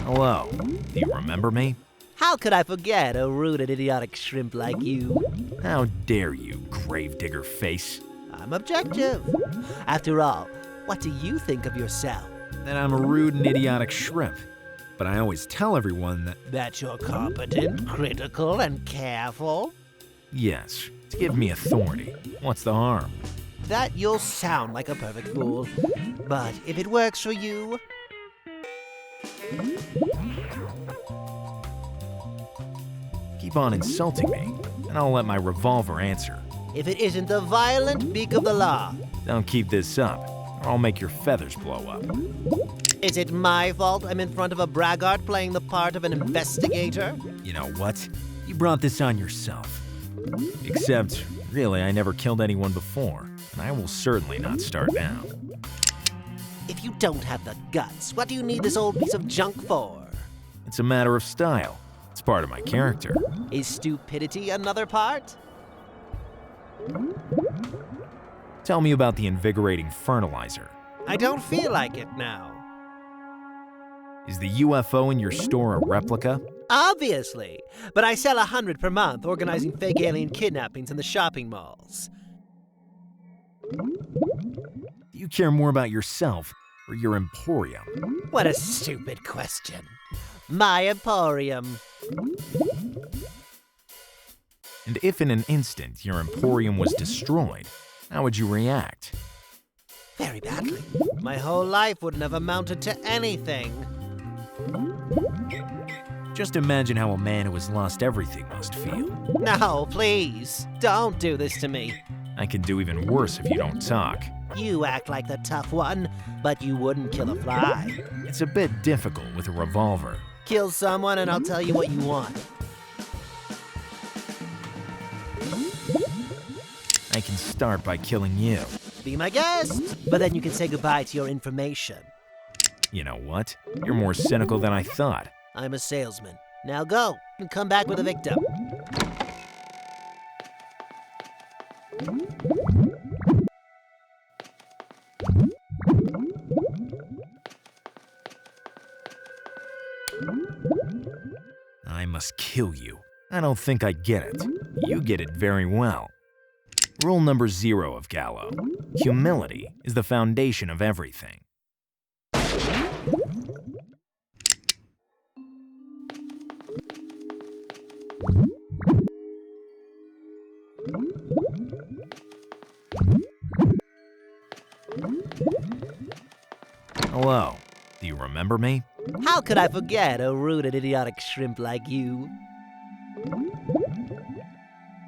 Hello, do you remember me? How could I forget a rude and idiotic shrimp like you? How dare you, gravedigger face? I'm objective. After all, what do you think of yourself? That I'm a rude and idiotic shrimp. But I always tell everyone that... That you're competent, critical, and careful? Yes, to give me authority. What's the harm? That you'll sound like a perfect fool. But if it works for you... Keep on insulting me, and I'll let my revolver answer. If it isn't the violent beak of the law. Don't keep this up, or I'll make your feathers blow up. Is it my fault I'm in front of a braggart playing the part of an investigator? You know what? You brought this on yourself. Except, really, I never killed anyone before, and I will certainly not start now. If you don't have the guts, what do you need this old piece of junk for? It's a matter of style. It's part of my character. Is stupidity another part? Tell me about the invigorating fertilizer. I don't feel like it now. Is the UFO in your store a replica? Obviously, but I sell 100 per month organizing fake alien kidnappings in the shopping malls. Do you care more about yourself or your emporium? What a stupid question. My emporium. And if in an instant your emporium was destroyed, how would you react? Very badly. My whole life wouldn't have amounted to anything. Just imagine how a man who has lost everything must feel. No, please, don't do this to me. I can do even worse if you don't talk. You act like the tough one, but you wouldn't kill a fly. It's a bit difficult with a revolver. Kill someone and I'll tell you what you want. I can start by killing you. Be my guest, but then you can say goodbye to your information. You know what? You're more cynical than I thought. I'm a salesman. Now go and come back with a victim. I must kill you. I don't think I get it. You get it very well. Rule number 0 of Gallo. Humility is the foundation of everything. Hello. Do you remember me? How could I forget a rude and idiotic shrimp like you?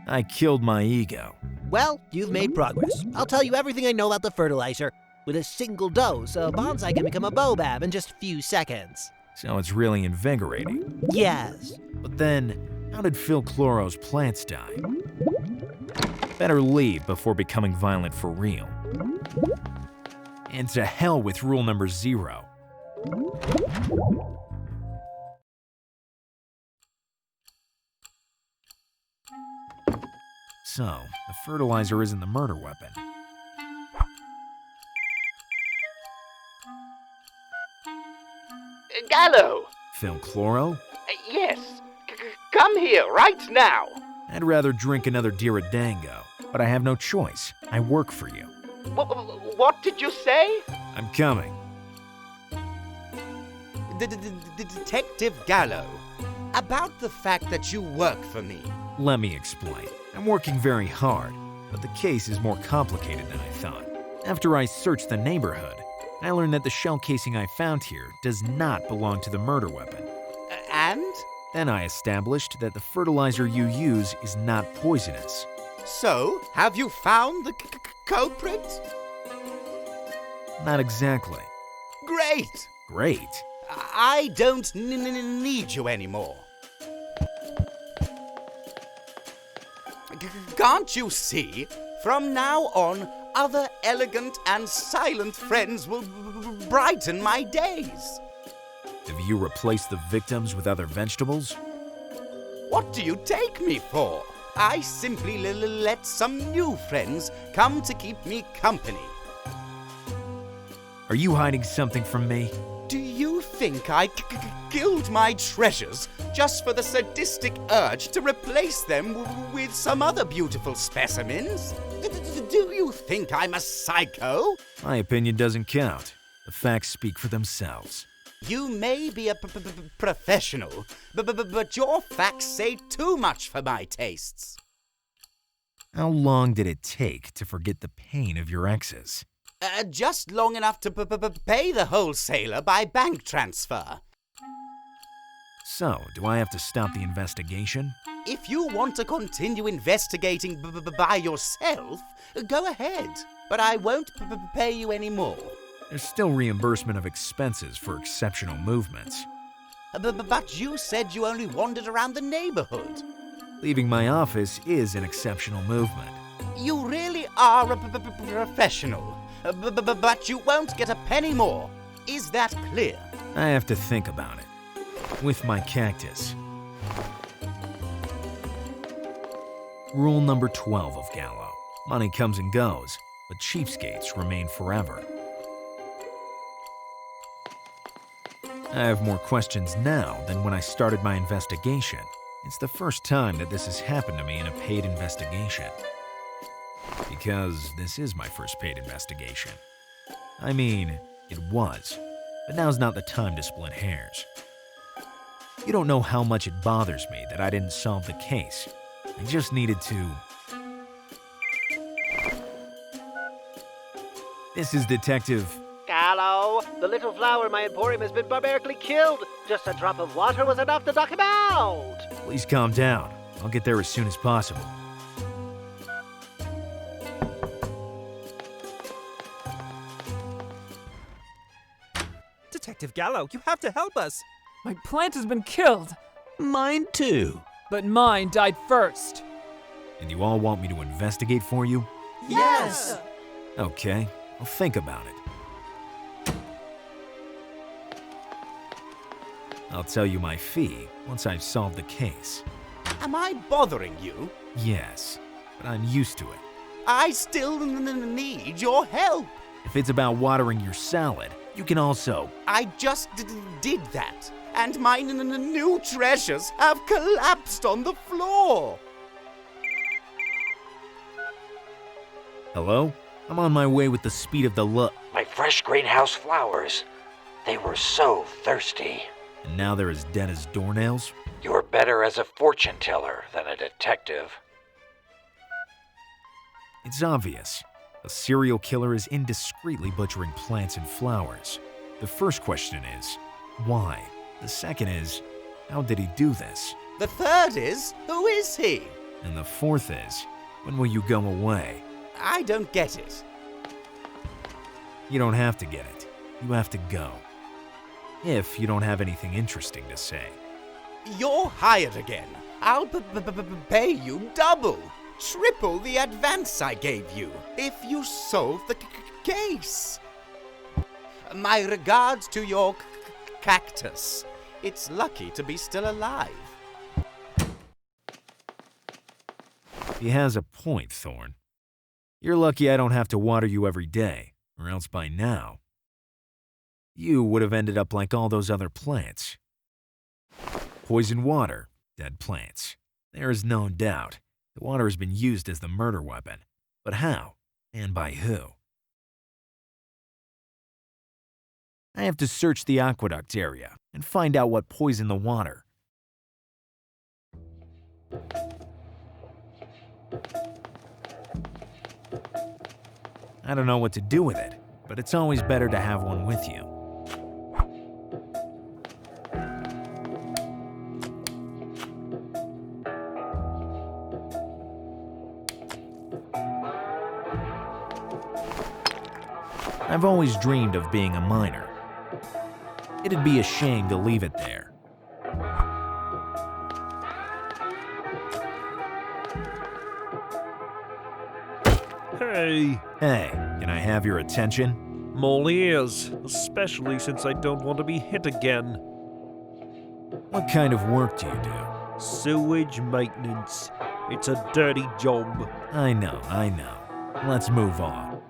I killed my ego. Well, you've made progress. I'll tell you everything I know about the fertilizer. With a single dose, a bonsai can become a baobab in just a few seconds. So it's really invigorating. Yes. But then, how did Phil Chloro's plants die? Better leave before becoming violent for real. And to hell with rule number 0. So, the fertilizer isn't the murder weapon. Gallo! Phil Chloro? Yes. Come here right now. I'd rather drink another Diridango, but I have no choice. I work for you. What did you say? I'm coming. Detective Gallo, about the fact that you work for me. Let me explain. I'm working very hard, but the case is more complicated than I thought. After I searched the neighborhood, I learned that the shell casing I found here does not belong to the murder weapon. And? Then I established that the fertilizer you use is not poisonous. So, have you found the culprit? Not exactly. Great! Great? I don't need you anymore. Can't you see? From now on, other elegant and silent friends will brighten my days. Have you replaced the victims with other vegetables? What do you take me for? I simply let some new friends come to keep me company. Are you hiding something from me? Do you think I killed my treasures just for the sadistic urge to replace them with some other beautiful specimens? Do you think I'm a psycho? My opinion doesn't count. The facts speak for themselves. You may be a professional, but your facts say too much for my tastes. How long did it take to forget the pain of your exes? Just long enough to pay the wholesaler by bank transfer. So, do I have to stop the investigation? If you want to continue investigating by yourself, go ahead. But I won't pay you any more. There's still reimbursement of expenses for exceptional movements. But you said you only wandered around the neighborhood. Leaving my office is an exceptional movement. You really are a professional. But you won't get a penny more. Is that clear? I have to think about it. With my cactus. Rule number 12 of Gallo. Money comes and goes, but cheapskates remain forever. I have more questions now than when I started my investigation. It's the first time that this has happened to me in a paid investigation. Because this is my first paid investigation. I mean, it was, but now's not the time to split hairs. You don't know how much it bothers me that I didn't solve the case. I just needed to... This is Detective... Gallo, the little flower in my emporium has been barbarically killed. Just a drop of water was enough to knock him out. Please calm down. I'll get there as soon as possible. Detective Gallo, you have to help us. My plant has been killed. Mine too. But mine died first. And you all want me to investigate for you? Yes! Okay, I'll think about it. I'll tell you my fee once I've solved the case. Am I bothering you? Yes, but I'm used to it. I still need your help. If it's about watering your salad, you can also... I just did that, and my new treasures have collapsed on the floor. Hello? I'm on my way with the speed of the look. My fresh greenhouse flowers. They were so thirsty. And now they're as dead as doornails? You're better as a fortune teller than a detective. It's obvious. A serial killer is indiscreetly butchering plants and flowers. The first question is, why? The second is, how did he do this? The third is, who is he? And the fourth is, when will you go away? I don't get it. You don't have to get it. You have to go. If you don't have anything interesting to say. You're hired again. I'll pay you double, triple the advance I gave you if you solve the case. My regards to your cactus. It's lucky to be still alive. He has a point, Thorn. You're lucky I don't have to water you every day, or else by now, you would have ended up like all those other plants. Poisoned water, dead plants. There is no doubt the water has been used as the murder weapon. But how? And by who? I have to search the aqueduct area and find out what poisoned the water. I don't know what to do with it, but it's always better to have one with you. I've always dreamed of being a miner. It'd be a shame to leave it there. Hey! Hey, can I have your attention? I'm all ears, especially since I don't want to be hit again. What kind of work do you do? Sewage maintenance. It's a dirty job. I know. Let's move on.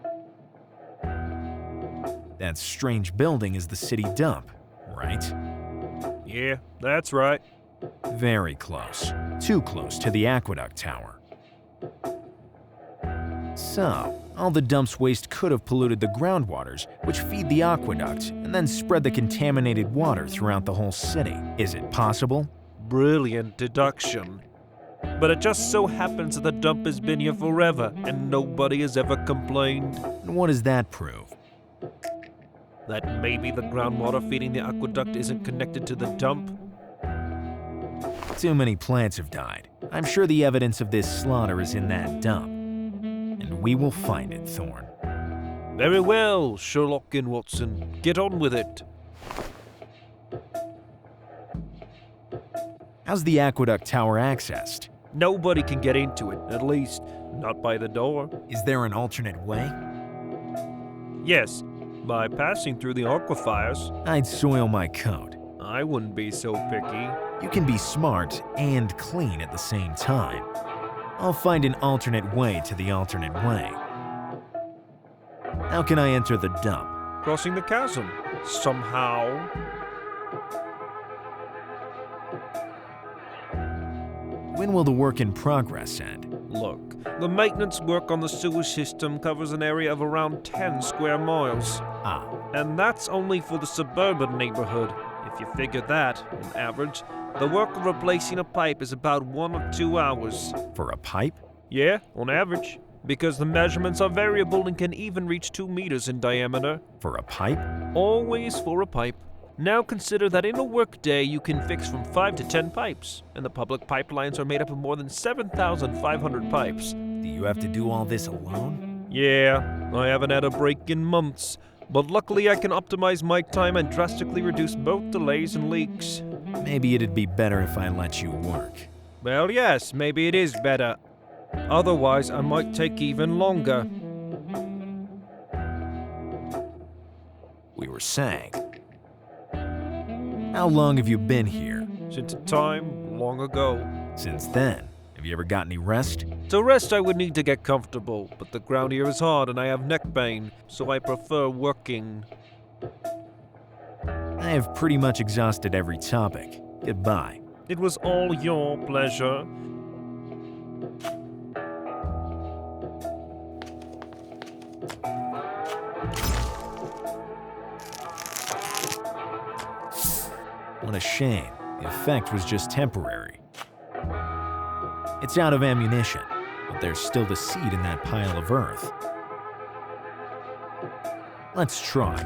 That strange building is the city dump, right? Yeah, that's right. Very close. Too close to the aqueduct tower. So, all the dump's waste could have polluted the groundwaters, which feed the aqueduct, and then spread the contaminated water throughout the whole city. Is it possible? Brilliant deduction. But it just so happens that the dump has been here forever, and nobody has ever complained. And what does that prove? That maybe the groundwater feeding the aqueduct isn't connected to the dump? Too many plants have died. I'm sure the evidence of this slaughter is in that dump. And we will find it, Thorn. Very well, Sherlock and Watson. Get on with it. How's the aqueduct tower accessed? Nobody can get into it, at least not by the door. Is there an alternate way? Yes, by passing through the aquifers. I'd soil my coat. I wouldn't be so picky. You can be smart and clean at the same time. I'll find an alternate way to the alternate way. How can I enter the dump? Crossing the chasm. Somehow. When will the work in progress end? Look, the maintenance work on the sewage system covers an area of around 10 square miles. Ah. And that's only for the suburban neighborhood. If you figure that, on average, the work of replacing a pipe is about 1 or 2 hours. For a pipe? Yeah, on average. Because the measurements are variable and can even reach 2 meters in diameter. For a pipe? Always for a pipe. Now consider that in a workday you can fix from 5 to 10 pipes, and the public pipelines are made up of more than 7,500 pipes. Do you have to do all this alone? Yeah, I haven't had a break in months, but luckily I can optimize my time and drastically reduce both delays and leaks. Maybe it'd be better if I let you work. Well, yes, maybe it is better. Otherwise, I might take even longer. We were saying. How long have you been here? Since a time long ago. Since then, have you ever got any rest? To rest, I would need to get comfortable, but the ground here is hard and I have neck pain, so I prefer working. I have pretty much exhausted every topic. Goodbye. It was all your pleasure. What a shame. The effect was just temporary. It's out of ammunition, but there's still the seed in that pile of earth. Let's try.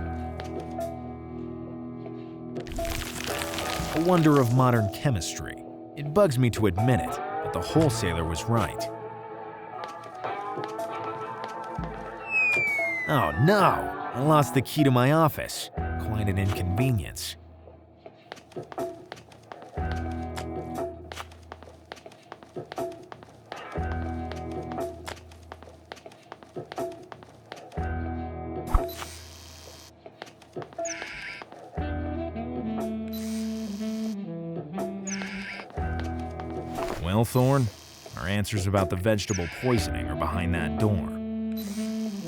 A wonder of modern chemistry. It bugs me to admit it, but the wholesaler was right. Oh no! I lost the key to my office. Quite an inconvenience. Well, Thorn, our answers about the vegetable poisoning are behind that door.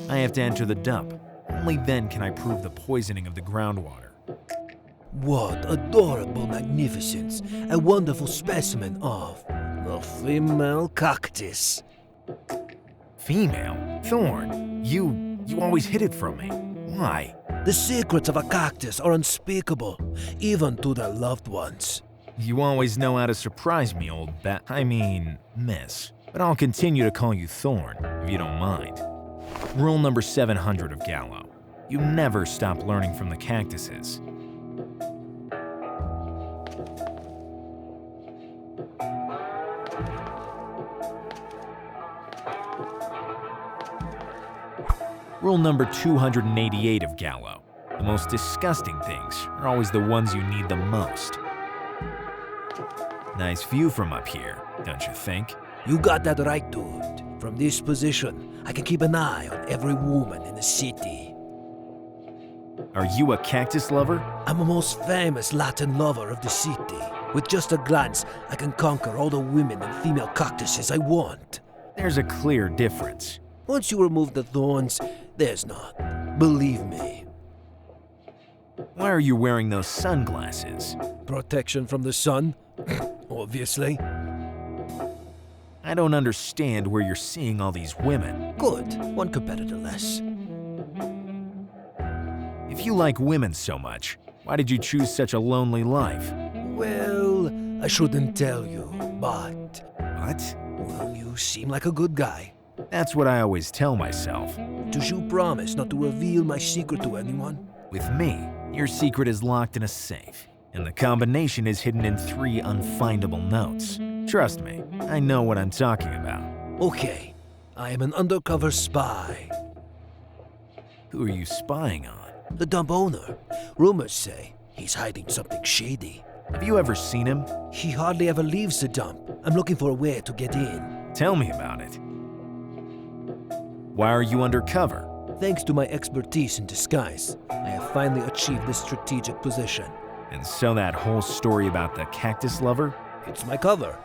I have to enter the dump. Only then can I prove the poisoning of the groundwater. What adorable magnificence! A wonderful specimen of the female cactus. Female? Thorn, you always hid it from me. Why? The secrets of a cactus are unspeakable, even to their loved ones. You always know how to surprise me, miss. But I'll continue to call you Thorn, if you don't mind. Rule number 700 of Gallo. You never stop learning from the cactuses. Rule number 288 of Gallo. The most disgusting things are always the ones you need the most. Nice view from up here, don't you think? You got that right, dude. From this position, I can keep an eye on every woman in the city. Are you a cactus lover? I'm a most famous Latin lover of the city. With just a glance, I can conquer all the women and female cactuses I want. There's a clear difference. Once you remove the thorns, there's not. Believe me. Why are you wearing those sunglasses? Protection from the sun, obviously. I don't understand where you're seeing all these women. Good, one competitor less. If you like women so much, why did you choose such a lonely life? Well, I shouldn't tell you, but... What? Well, you seem like a good guy. That's what I always tell myself. Do you promise not to reveal my secret to anyone? With me, your secret is locked in a safe, and the combination is hidden in 3 unfindable notes. Trust me, I know what I'm talking about. Okay, I am an undercover spy. Who are you spying on? The dump owner. Rumors say he's hiding something shady. Have you ever seen him? He hardly ever leaves the dump. I'm looking for a way to get in. Tell me about it. Why are you undercover? Thanks to my expertise in disguise, I have finally achieved this strategic position. And so that whole story about the cactus lover? It's my cover.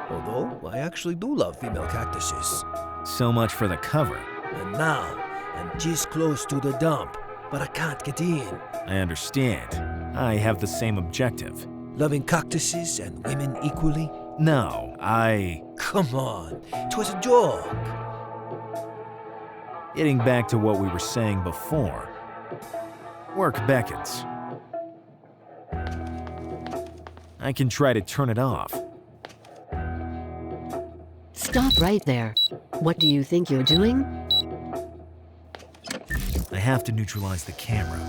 Although, I actually do love female cactuses. So much for the cover. And now, I'm this close to the dump, but I can't get in. I understand. I have the same objective. Loving cactuses and women equally? No, Come on, it was a joke. Getting back to what we were saying before. Work beckons. I can try to turn it off. Stop right there. What do you think you're doing? I have to neutralize the camera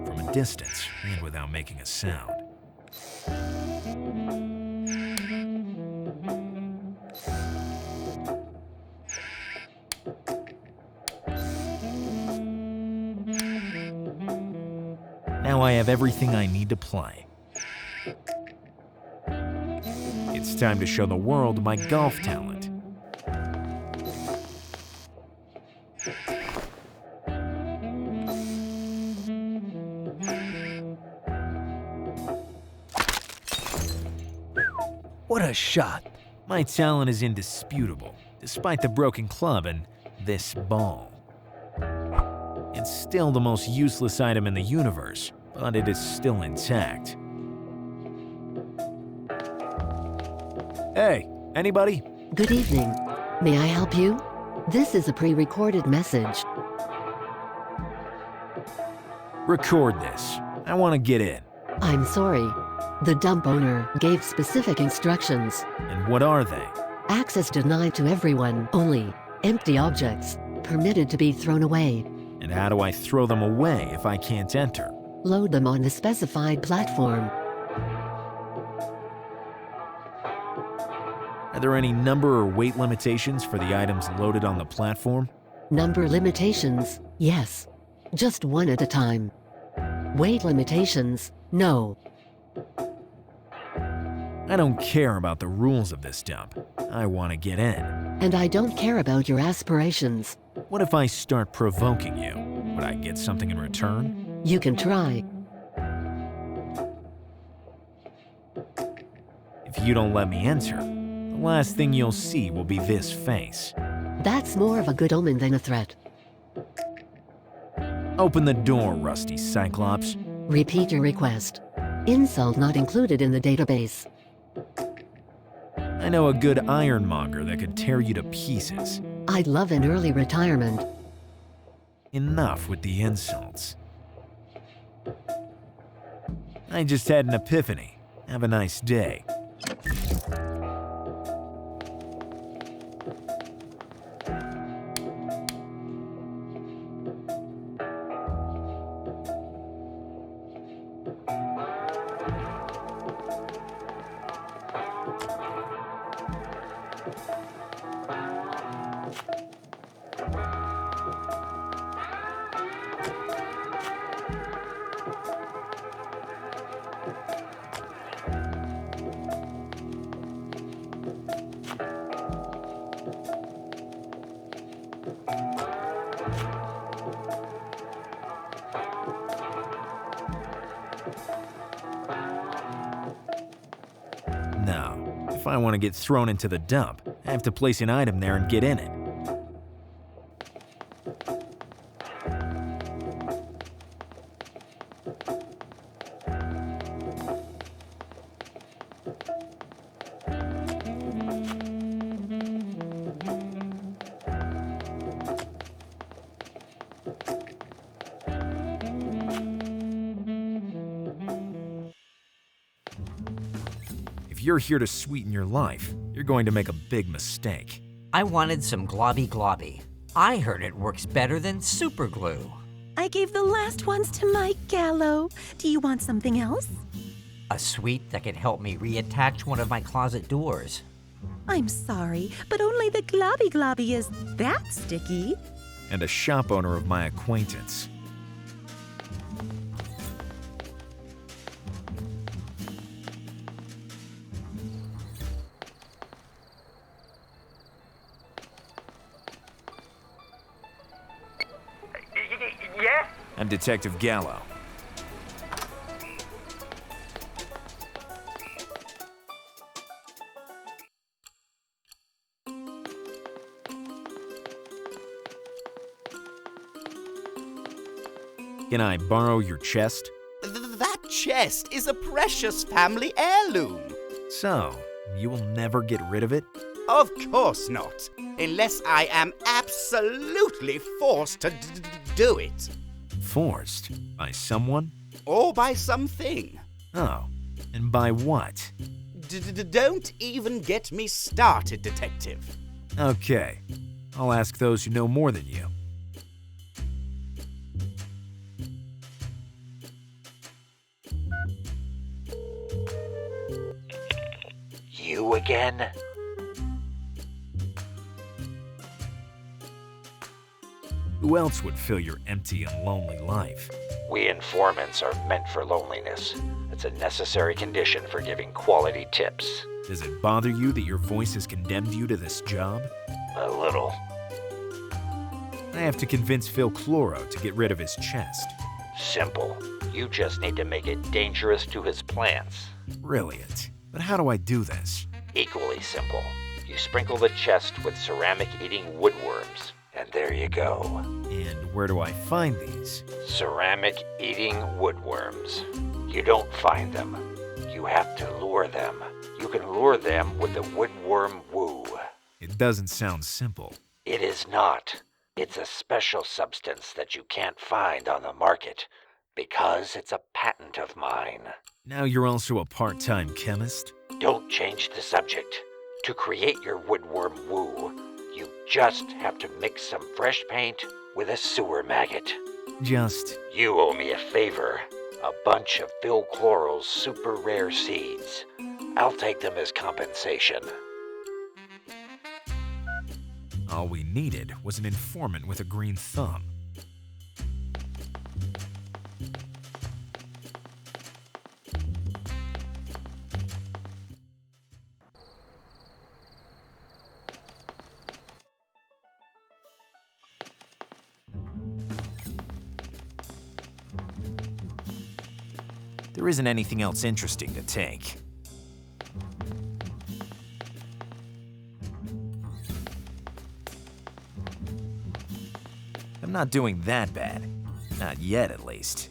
from a distance and without making a sound. Now I have everything I need to play. It's time to show the world my golf talent. What a shot! My talent is indisputable, despite the broken club and this ball. It's still the most useless item in the universe, but it is still intact. Hey, anybody? Good evening. May I help you? This is a pre-recorded message. Record this. I want to get in. I'm sorry. The dump owner gave specific instructions. And what are they? Access denied to everyone, only empty objects permitted to be thrown away. And how do I throw them away if I can't enter? Load them on the specified platform. Are there any number or weight limitations for the items loaded on the platform? Number limitations, yes. Just one at a time. Weight limitations, no. I don't care about the rules of this dump. I want to get in. And I don't care about your aspirations. What if I start provoking you? Would I get something in return? You can try. If you don't let me enter, the last thing you'll see will be this face. That's more of a good omen than a threat. Open the door, Rusty Cyclops. Repeat your request. Insult not included in the database. I know a good ironmonger that could tear you to pieces. I'd love an early retirement. Enough with the insults. I just had an epiphany. Have a nice day. Now, if I want to get thrown into the dump, I have to place an item there and get in it. If you're here to sweeten your life, you're going to make a big mistake. I wanted some globby globby. I heard it works better than super glue. I gave the last ones to my Gallo. Do you want something else? A sweet that could help me reattach one of my closet doors. I'm sorry, but only the globby globby is that sticky. And a shop owner of my acquaintance. Yeah? I'm Detective Gallo. Can I borrow your chest? That chest is a precious family heirloom. So, you will never get rid of it? Of course not, unless I am absolutely forced to do it. Forced? By someone? Or by something. Oh, and by what? Don't even get me started, Detective. Okay, I'll ask those who know more than you. You again? Who else would fill your empty and lonely life? We informants are meant for loneliness. It's a necessary condition for giving quality tips. Does it bother you that your voice has condemned you to this job? A little. I have to convince Phil Chloro to get rid of his chest. Simple. You just need to make it dangerous to his plants. Brilliant. But how do I do this? Equally simple. You sprinkle the chest with ceramic-eating woodworms, and there you go. And where do I find these? Ceramic-eating woodworms. You don't find them. You have to lure them. You can lure them with the woodworm woo. It doesn't sound simple. It is not. It's a special substance that you can't find on the market, because it's a patent of mine. Now you're also a part-time chemist? Don't change the subject. To create your woodworm woo, you just have to mix some fresh paint with a sewer maggot. You owe me a favor. A bunch of Phil Chloral's super rare seeds. I'll take them as compensation. All we needed was an informant with a green thumb. There isn't anything else interesting to take. I'm not doing that bad. Not yet, at least.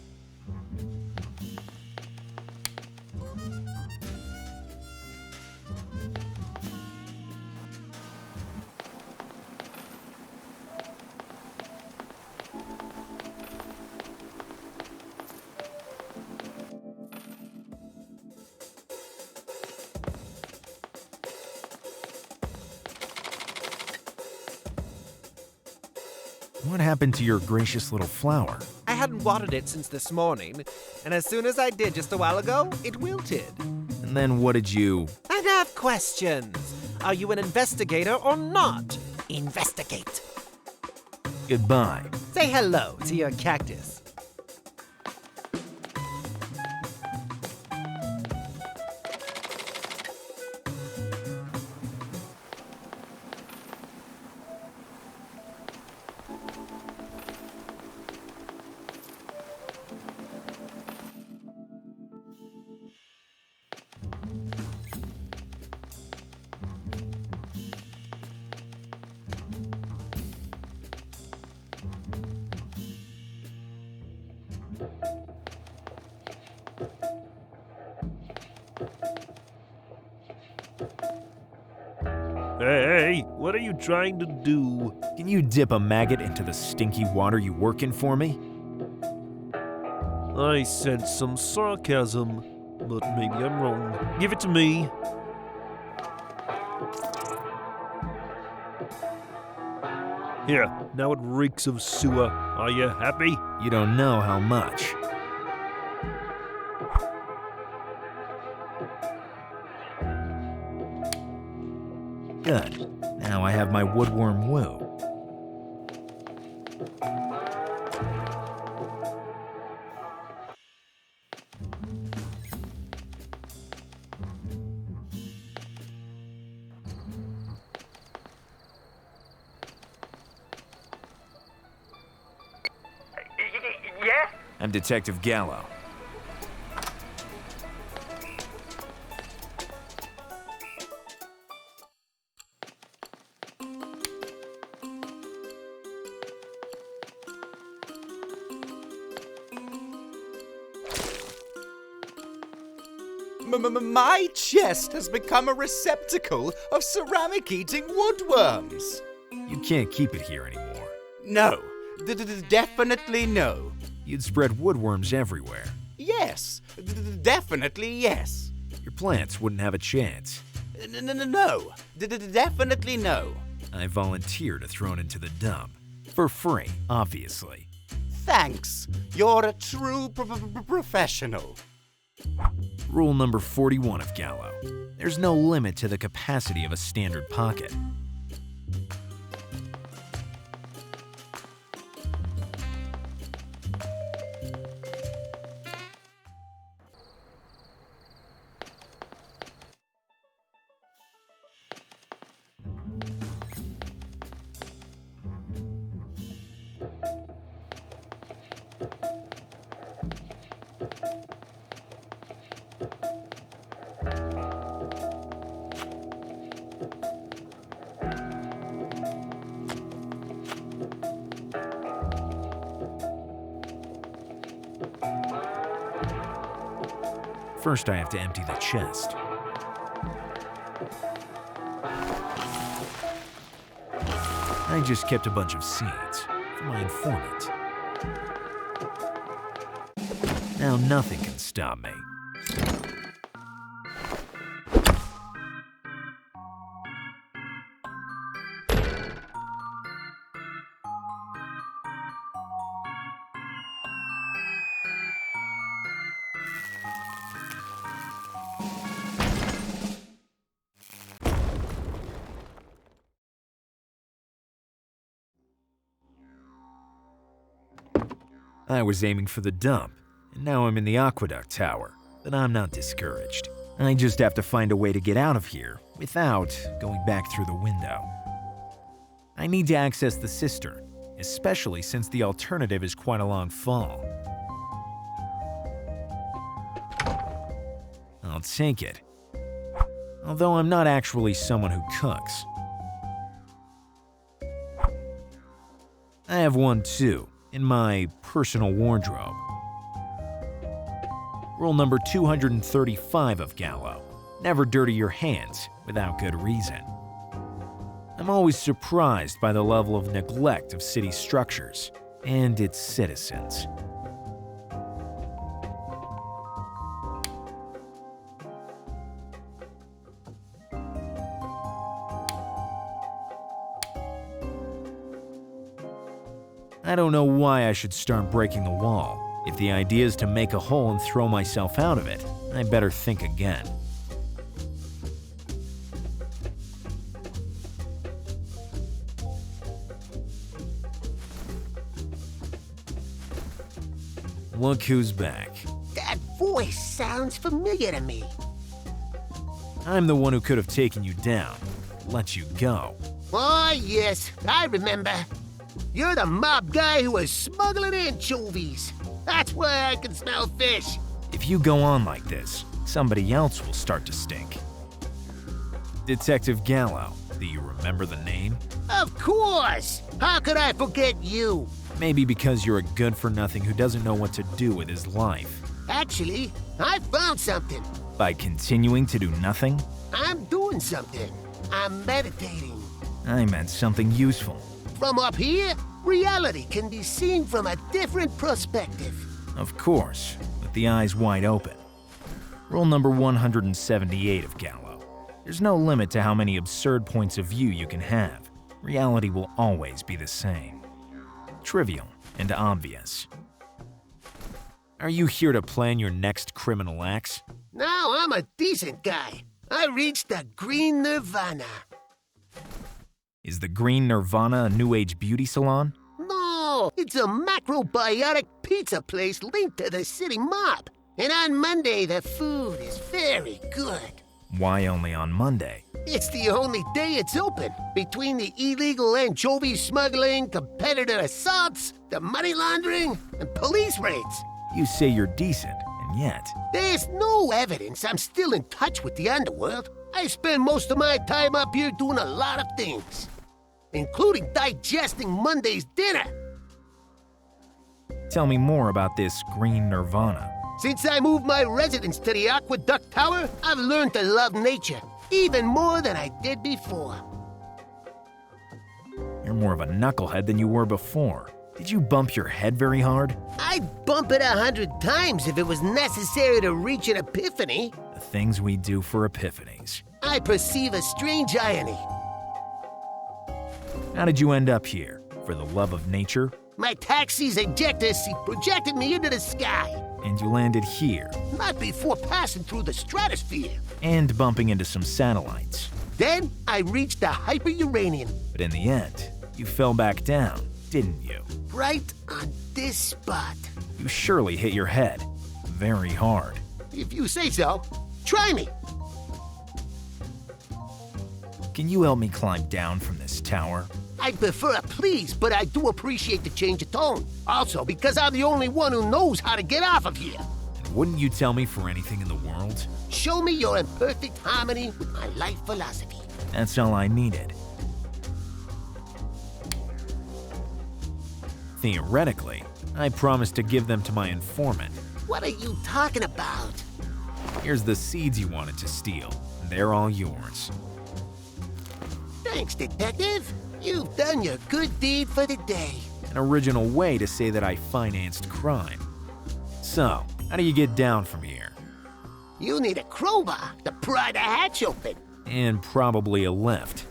What happened to your gracious little flower? I hadn't watered it since this morning, and as soon as I did just a while ago, it wilted. And then what did you... Enough questions! Are you an investigator or not? Investigate! Goodbye. Say hello to your cactus. Hey, what are you trying to do? Can you dip a maggot into the stinky water you work in for me? I sense some sarcasm, but maybe I'm wrong. Give it to me. Here, now it reeks of sewer. Are you happy? You don't know how much. Good. Now I have my woodworm woo. Yes? I'm Detective Gallo. My chest has become a receptacle of ceramic-eating woodworms. You can't keep it here anymore. No, definitely no. You'd spread woodworms everywhere. Yes, definitely yes. Your plants wouldn't have a chance. No, definitely no. I volunteer to throw it into the dump. For free, obviously. Thanks. You're a true professional. Rule number 41 of Gallo. There's no limit to the capacity of a standard pocket. First, I have to empty the chest. I just kept a bunch of seeds for my informant. Now nothing can stop me. I was aiming for the dump, and now I'm in the aqueduct tower, but I'm not discouraged. I just have to find a way to get out of here without going back through the window. I need to access the cistern, especially since the alternative is quite a long fall. I'll take it, although I'm not actually someone who cooks. I have one too, in my personal wardrobe. Rule number 235 of Gallo: never dirty your hands without good reason. I'm always surprised by the level of neglect of city structures and its citizens. I don't know why I should start breaking the wall. If the idea is to make a hole and throw myself out of it, I better think again. Look who's back. That voice sounds familiar to me. I'm the one who could have taken you down, let you go. Oh, yes, I remember. You're the mob guy who was smuggling anchovies. That's why I can smell fish. If you go on like this, somebody else will start to stink. Detective Gallo, do you remember the name? Of course! How could I forget you? Maybe because you're a good-for-nothing who doesn't know what to do with his life. Actually, I found something. By continuing to do nothing? I'm doing something. I'm meditating. I meant something useful. From up here, reality can be seen from a different perspective. Of course, with the eyes wide open. Rule number 178 of Gallo: there's no limit to how many absurd points of view you can have. Reality will always be the same. Trivial and obvious. Are you here to plan your next criminal acts? Now I'm a decent guy. I reached the green nirvana. Is the Green Nirvana a new age beauty salon? No, it's a macrobiotic pizza place linked to the city mob. And on Monday, the food is very good. Why only on Monday? It's the only day it's open. Between the illegal anchovy smuggling, competitor assaults, the money laundering, and police raids. You say you're decent, and yet... There's no evidence I'm still in touch with the underworld. I spend most of my time up here doing a lot of things, including digesting Monday's dinner. Tell me more about this Green Nirvana. Since I moved my residence to the Aqueduct Tower, I've learned to love nature, even more than I did before. You're more of a knucklehead than you were before. Did you bump your head very hard? I'd bump it 100 times if it was necessary to reach an epiphany. The things we do for epiphanies. I perceive a strange irony. How did you end up here? For the love of nature? My taxi's ejector seat projected me into the sky. And you landed here. Not before passing through the stratosphere. And bumping into some satellites. Then I reached the hyper-Uranian. But in the end, you fell back down, didn't you? Right on this spot. You surely hit your head. Very hard. If you say so. Try me. Can you help me climb down from this tower? I'd prefer a please, but I do appreciate the change of tone. Also, because I'm the only one who knows how to get off of here. And wouldn't you tell me for anything in the world? Show me you're in perfect harmony with my life philosophy. That's all I needed. Theoretically, I promised to give them to my informant. What are you talking about? Here's the seeds you wanted to steal. They're all yours. Thanks, Detective. You've done your good deed for the day. An original way to say that I financed crime. So, how do you get down from here? You need a crowbar to pry the hatch open. And probably a lift.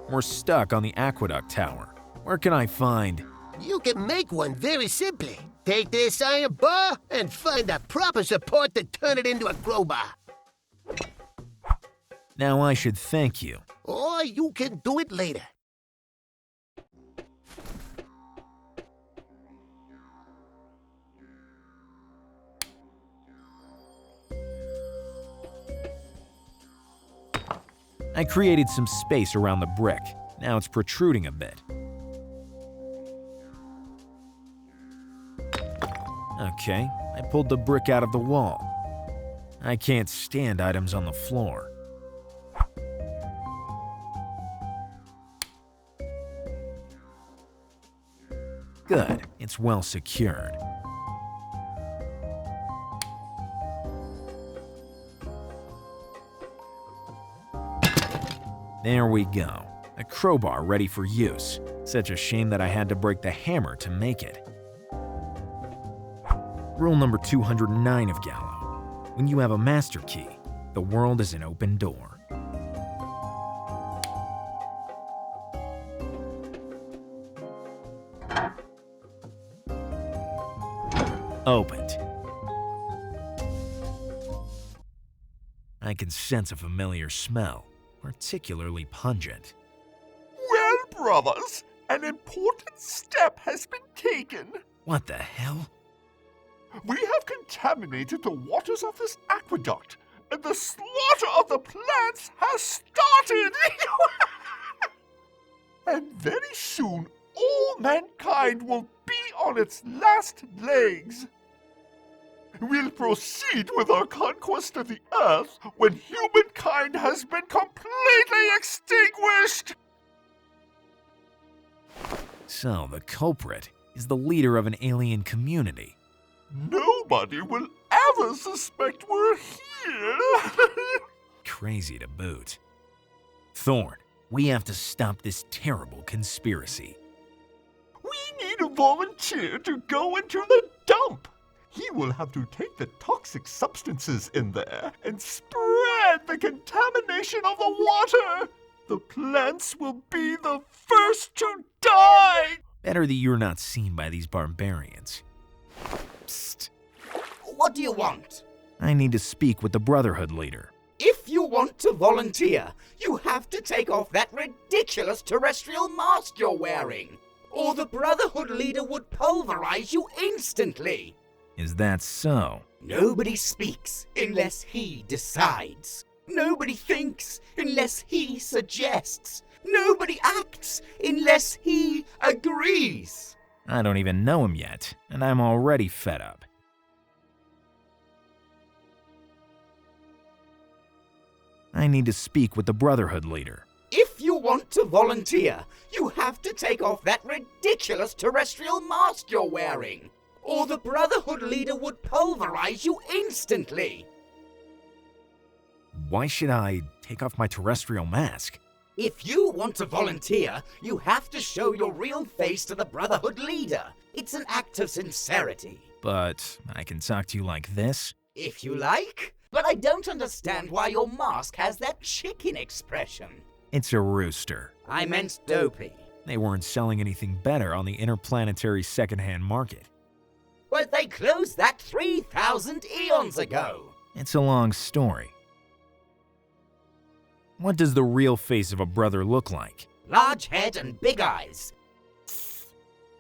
We're stuck on the aqueduct tower. Where can I find... You can make one very simply. Take this iron bar and find the proper support to turn it into a crowbar. Now I should thank you. Or you can do it later. I created some space around the brick. Now it's protruding a bit. Okay, I pulled the brick out of the wall. I can't stand items on the floor. Good, it's well secured. There we go. A crowbar ready for use. Such a shame that I had to break the hammer to make it. Rule number 209 of Gallo. When you have a master key, the world is an open door. Opened. I can sense a familiar smell. Particularly pungent. Well, brothers, an important step has been taken. What the hell? We have contaminated the waters of this aqueduct, and the slaughter of the plants has started. And very soon, all mankind will be on its last legs. We'll proceed with our conquest of the Earth when humankind has been completely extinguished! So, the culprit is the leader of an alien community. Nobody will ever suspect we're here! Crazy to boot. Thorn, we have to stop this terrible conspiracy. We need a volunteer to go into the dump! He will have to take the toxic substances in there and spread the contamination of the water. The plants will be the first to die. Better that you're not seen by these barbarians. Psst. What do you want? I need to speak with the Brotherhood leader. If you want to volunteer, you have to take off that ridiculous terrestrial mask you're wearing, or the Brotherhood leader would pulverize you instantly. Is that so? Nobody speaks unless he decides. Nobody thinks unless he suggests. Nobody acts unless he agrees. I don't even know him yet, and I'm already fed up. I need to speak with the Brotherhood leader. If you want to volunteer, you have to take off that ridiculous terrestrial mask you're wearing, or the Brotherhood leader would pulverize you instantly. Why should I take off my terrestrial mask? If you want to volunteer, you have to show your real face to the Brotherhood leader. It's an act of sincerity. But I can talk to you like this? If you like. But I don't understand why your mask has that chicken expression. It's a rooster. I meant dopey. They weren't selling anything better on the interplanetary secondhand market. But they closed that 3,000 eons ago. It's a long story. What does the real face of a brother look like? Large head and big eyes.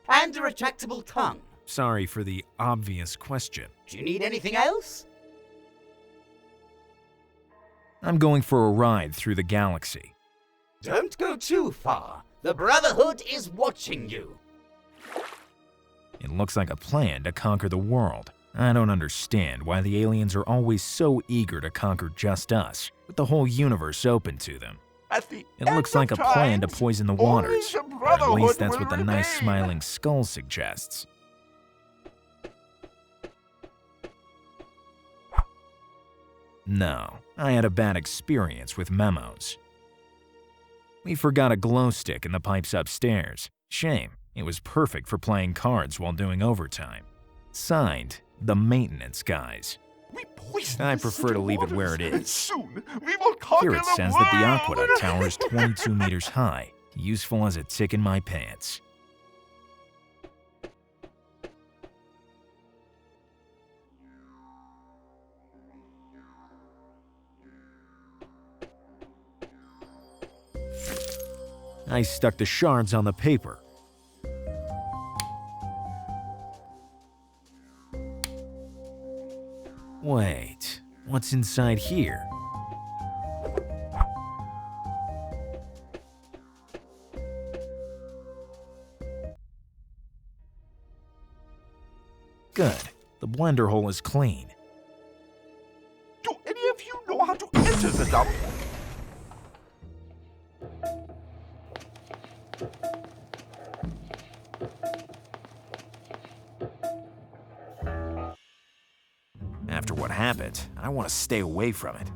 And a retractable tongue. Sorry for the obvious question. Do you need anything else? I'm going for a ride through the galaxy. Don't go too far. The Brotherhood is watching you. It looks like a plan to conquer the world. I don't understand why the aliens are always so eager to conquer just us, with the whole universe open to them. It looks like a plan to poison the waters, or at least that's what the nice smiling skull suggests. No, I had a bad experience with memos. We forgot a glow stick in the pipes upstairs. Shame, it was perfect for playing cards while doing overtime. Signed, the maintenance guys. I prefer to leave it where it is. Here it says that the aqueduct tower is 22 meters high, useful as a tick in my pants. I stuck the shards on the paper. Wait, what's inside here? Good, the blender hole is clean. Do any of you know how to enter the dump? After what happened, I want to stay away from it.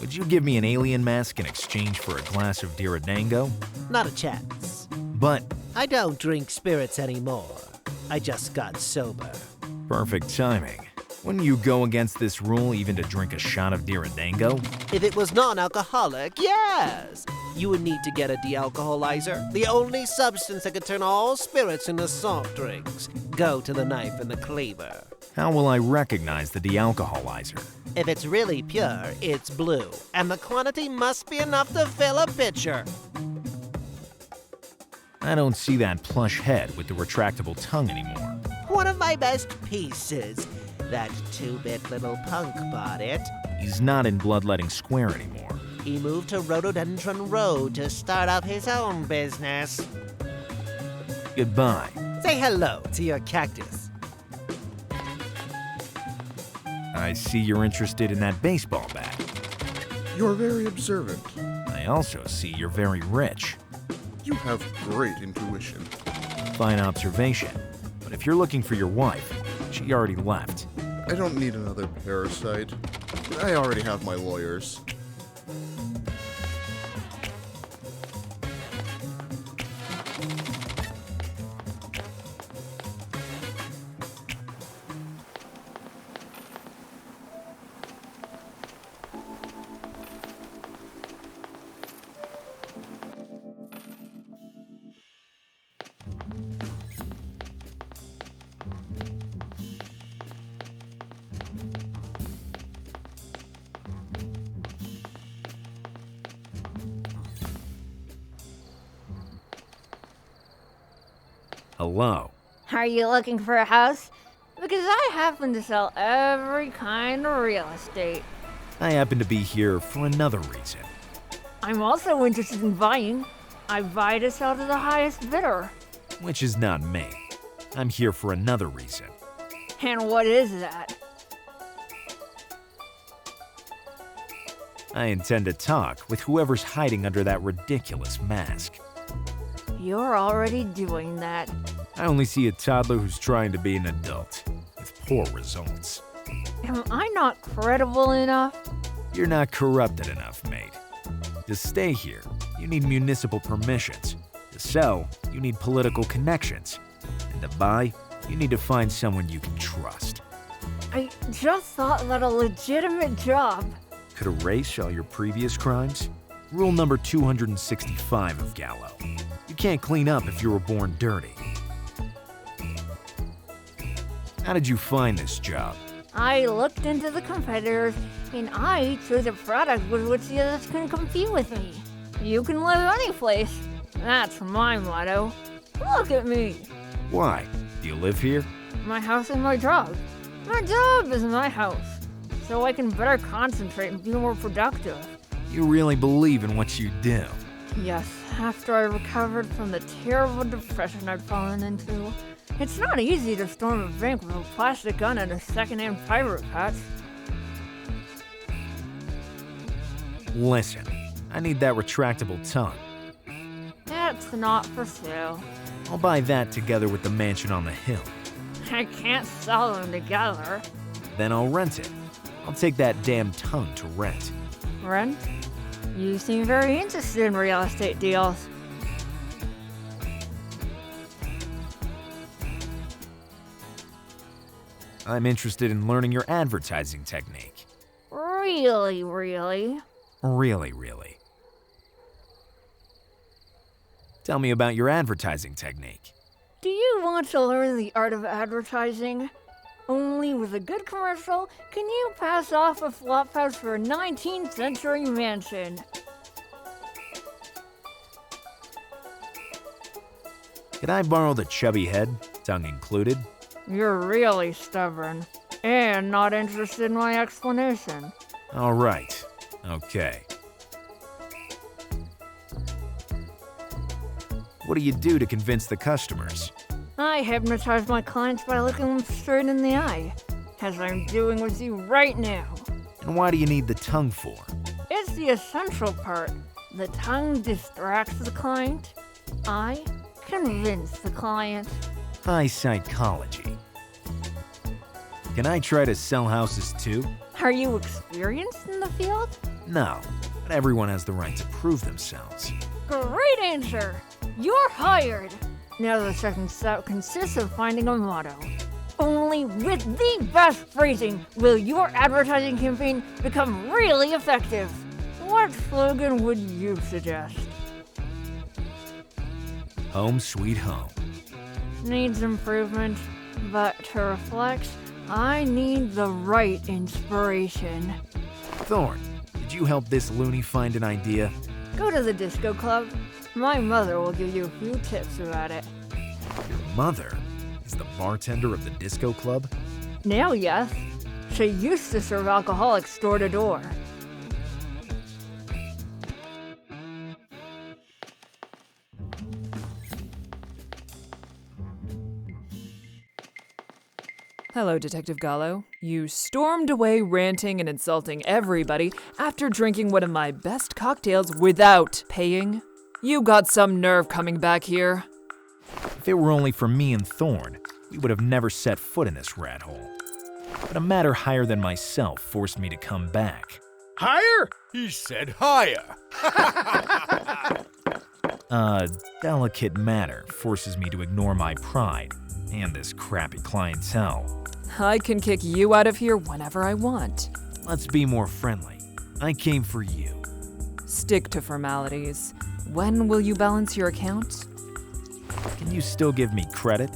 Would you give me an alien mask in exchange for a glass of Diradango? Not a chance. But I don't drink spirits anymore. I just got sober. perfect timing. Wouldn't you go against this rule even to drink a shot of Diradango? If it was non-alcoholic, yes. You would need to get a de-alcoholizer, the only substance that could turn all spirits into soft drinks. Go to the knife and the cleaver. How will I recognize the de-alcoholizer? If it's really pure, it's blue, and the quantity must be enough to fill a pitcher. I don't see that plush head with the retractable tongue anymore. One of my best pieces. That 2-bit little punk bought it. He's not in Bloodletting Square anymore. He moved to Rhododendron Road to start up his own business. Goodbye. Say hello to your cactus. I see you're interested in that baseball bat. You're very observant. I also see you're very rich. You have great intuition. Fine observation. But if you're looking for your wife, she already left. I don't need another parasite. I already have my lawyers. Hello. Are you looking for a house? Because I happen to sell every kind of real estate. I happen to be here for another reason. I'm also interested in buying. I buy to sell to the highest bidder. Which is not me. I'm here for another reason. And what is that? I intend to talk with whoever's hiding under that ridiculous mask. You're already doing that. I only see a toddler who's trying to be an adult, with poor results. Am I not credible enough? You're not corrupted enough, mate. To stay here, you need municipal permissions. To sell, you need political connections. And to buy, you need to find someone you can trust. I just thought that a legitimate job Could erase all your previous crimes? Rule number 265 of Gallo. You can't clean up if you were born dirty. How did you find this job? I looked into the competitors, and I chose a product with which the others can compete with me. You can live any place. That's my motto. Look at me. Why? Do you live here? My house is my job. My job is my house. So I can better concentrate and be more productive. You really believe in what you do. Yes, after I recovered from the terrible depression I'd fallen into. It's not easy to storm a bank with a plastic gun and a second-hand pirate patch. Listen, I need that retractable tongue. That's not for sale. I'll buy that together with the mansion on the hill. I can't sell them together. Then I'll rent it. I'll take that damn tongue to rent. Rent? You seem very interested in real estate deals. I'm interested in learning your advertising technique. Really? Really. Tell me about your advertising technique. Do you want to learn the art of advertising? Only with a good commercial can you pass off a flophouse for a 19th century mansion. Could I borrow the chubby head, tongue included? You're really stubborn, and not interested in my explanation. All right. Okay. What do you do to convince the customers? I hypnotize my clients by looking them straight in the eye, as I'm doing with you right now. And why do you need the tongue for? It's the essential part. The tongue distracts the client. I convince the client. High psychology. Can I try to sell houses too? Are you experienced in the field? No, but everyone has the right to prove themselves. Great answer! You're hired! Now the second step consists of finding a motto. Only with the best phrasing will your advertising campaign become really effective. What slogan would you suggest? Home sweet home. Needs improvement, but to reflect, I need the right inspiration. Thorn, did you help this loony find an idea? Go to the disco club. My mother will give you a few tips about it. Your mother is the bartender of the disco club? Now, yes. She used to serve alcoholics door to door. Hello, Detective Gallo. You stormed away ranting and insulting everybody after drinking one of my best cocktails without paying. You got some nerve coming back here. If it were only for me and Thorn, we would have never set foot in this rat hole. But a matter higher than myself forced me to come back. Higher? He said higher. A delicate matter forces me to ignore my pride and this crappy clientele. I can kick you out of here whenever I want. Let's be more friendly. I came for you. Stick to formalities. When will you balance your account? Can you still give me credit?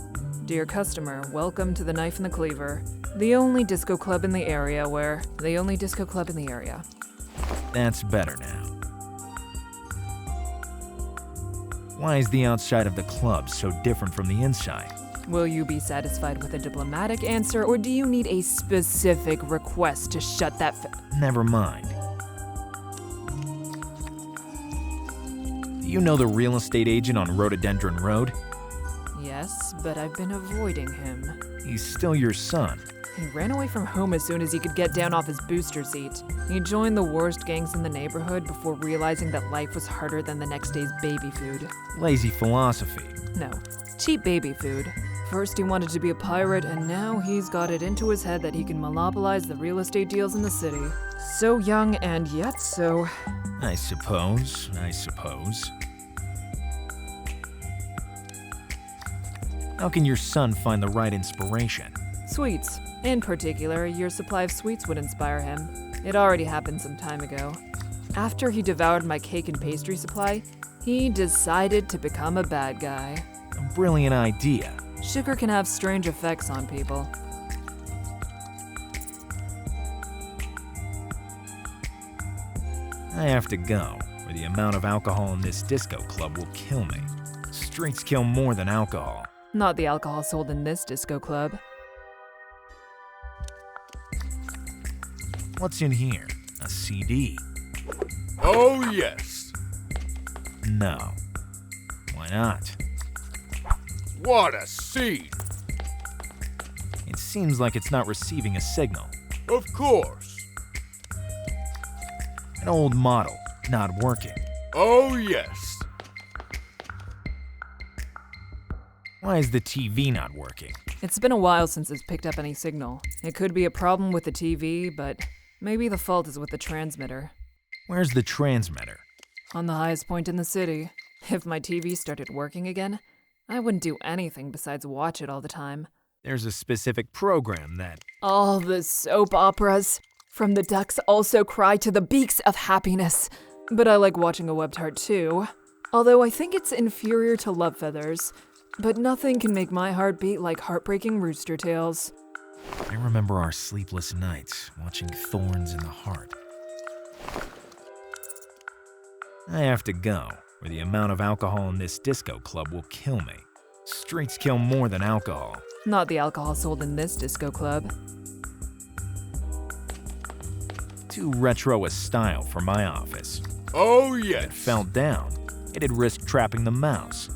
Dear customer, welcome to the Knife and the Cleaver. The only disco club in the area That's better now. Why is the outside of the club so different from the inside? Will you be satisfied with a diplomatic answer, or do you need a specific request to shut that Never mind. Do you know the real estate agent on Rhododendron Road? Yes, but I've been avoiding him. He's still your son. He ran away from home as soon as he could get down off his booster seat. He joined the worst gangs in the neighborhood before realizing that life was harder than the next day's baby food. Lazy philosophy. No, cheap baby food. First he wanted to be a pirate, and now he's got it into his head that he can monopolize the real estate deals in the city. So young and yet so... I suppose. How can your son find the right inspiration? Sweets. In particular, your supply of sweets would inspire him. It already happened some time ago. After he devoured my cake and pastry supply, he decided to become a bad guy. A brilliant idea. Sugar can have strange effects on people. I have to go, or the amount of alcohol in this disco club will kill me. Streets kill more than alcohol. Not the alcohol sold in this disco club. What's in here? A CD? Oh, yes. No. Why not? What a scene. It seems like it's not receiving a signal. Of course. An old model, not working. Oh, yes. Why is the TV not working? It's been a while since it's picked up any signal. It could be a problem with the TV, but maybe the fault is with the transmitter. Where's the transmitter? On the highest point in the city. If my TV started working again, I wouldn't do anything besides watch it all the time. There's a specific program that... All the soap operas. From the ducks also cry to the beaks of happiness. But I like watching a webtart too. Although I think it's inferior to Love Feathers. But nothing can make my heart beat like heartbreaking rooster tails. I remember our sleepless nights watching Thorns in the Heart. I have to go, or the amount of alcohol in this disco club will kill me. Streets kill more than alcohol. Not the alcohol sold in this disco club. Too retro a style for my office. Oh, If yes. it fell down, it'd risk trapping the mouse.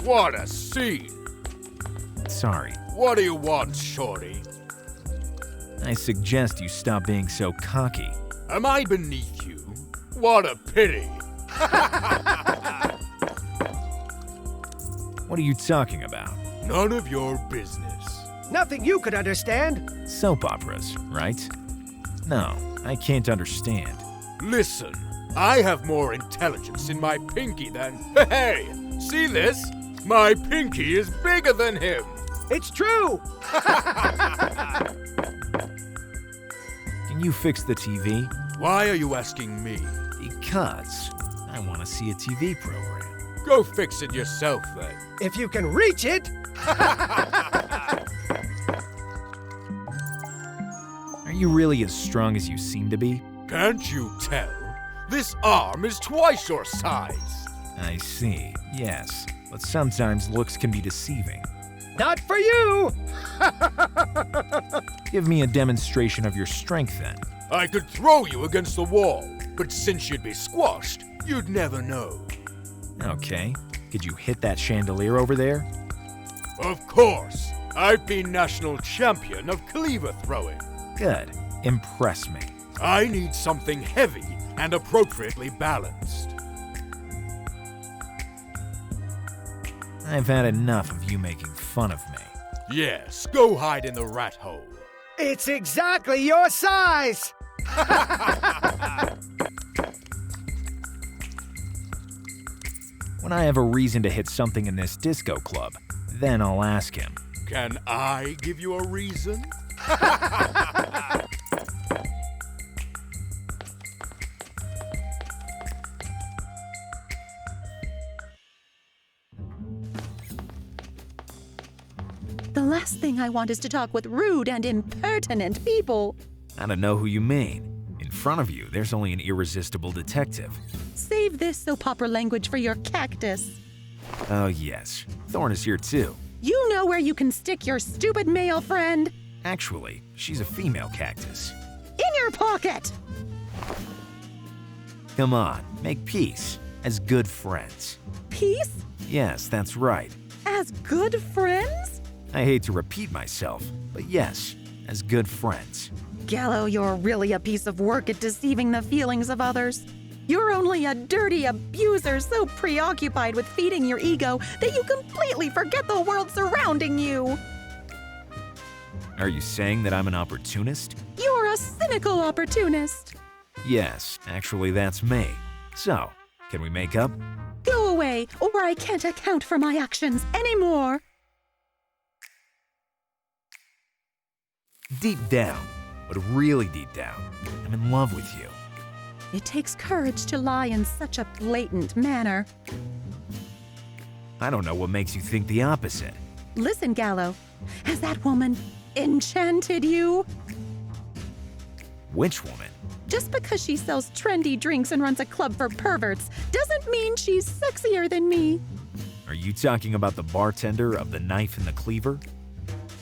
What a scene. Sorry. What do you want, shorty? I suggest you stop being so cocky. Am I beneath you? What a pity. What are you talking about? None of your business. Nothing you could understand. Soap operas, right? No, I can't understand. Listen, I have more intelligence in my pinky than... Hey, see this? My pinky is bigger than him. It's true. Can you fix the TV? Why are you asking me? Because I want to see a TV program. Go fix it yourself, then. If you can reach it. Are you really as strong as you seem to be? Can't you tell? This arm is twice your size. I see, yes. But sometimes looks can be deceiving. Not for you. Give me a demonstration of your strength then. I could throw you against the wall, but since you'd be squashed, you'd never know. Okay. Could you hit that chandelier over there? Of course. I've been national champion of cleaver throwing. Good. Impress me. I need something heavy and appropriately balanced. I've had enough of you making fun of me. Yes, go hide in the rat hole. It's exactly your size. When I have a reason to hit something in this disco club, then I'll ask him. Can I give you a reason? The last thing I want is to talk with rude and impertinent people. I don't know who you mean. In front of you, there's only an irresistible detective. Save this soap opera language for your cactus. Oh yes, Thorn is here too. You know where you can stick your stupid male friend? Actually, she's a female cactus. In your pocket! Come on, make peace, as good friends. Peace? Yes, that's right. As good friends? I hate to repeat myself, but yes, as good friends. Gallo, you're really a piece of work at deceiving the feelings of others. You're only a dirty abuser so preoccupied with feeding your ego that you completely forget the world surrounding you. Are you saying that I'm an opportunist? You're a cynical opportunist. Yes, actually that's me. So, can we make up? Go away, or I can't account for my actions anymore. Deep down, but really deep down, I'm in love with you. It takes courage to lie in such a blatant manner. I don't know what makes you think the opposite. Listen, Gallo, has that woman enchanted you? Which woman? Just because she sells trendy drinks and runs a club for perverts doesn't mean she's sexier than me. Are you talking about the bartender of the knife and the cleaver?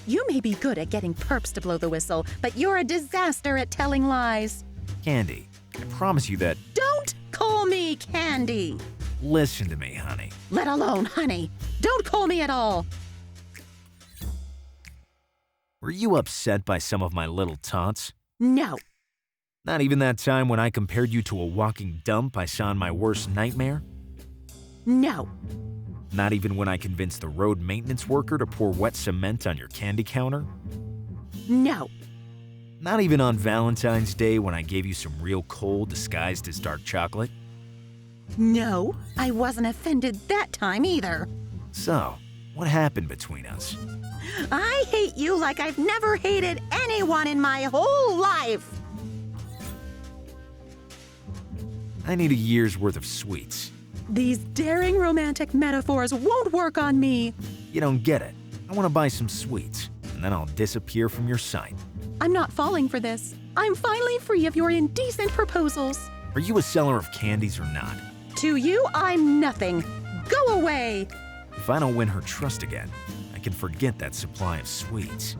You may be good at getting perps to blow the whistle, but you're a disaster at telling lies. Candy, I promise you that... Don't call me Candy. Listen to me, honey. Let alone honey. Don't call me at all. Were you upset by some of my little taunts? No. Not even that time when I compared you to a walking dump I saw in my worst nightmare? No. Not even when I convinced the road maintenance worker to pour wet cement on your candy counter? No. Not even on Valentine's Day when I gave you some real coal disguised as dark chocolate? No, I wasn't offended that time either. So, what happened between us? I hate you like I've never hated anyone in my whole life. I need a year's worth of sweets. These daring romantic metaphors won't work on me. You don't get it. I want to buy some sweets, and then I'll disappear from your sight. I'm not falling for this. I'm finally free of your indecent proposals. Are you a seller of candies or not? To you, I'm nothing. Go away. If I don't win her trust again, I can forget that supply of sweets.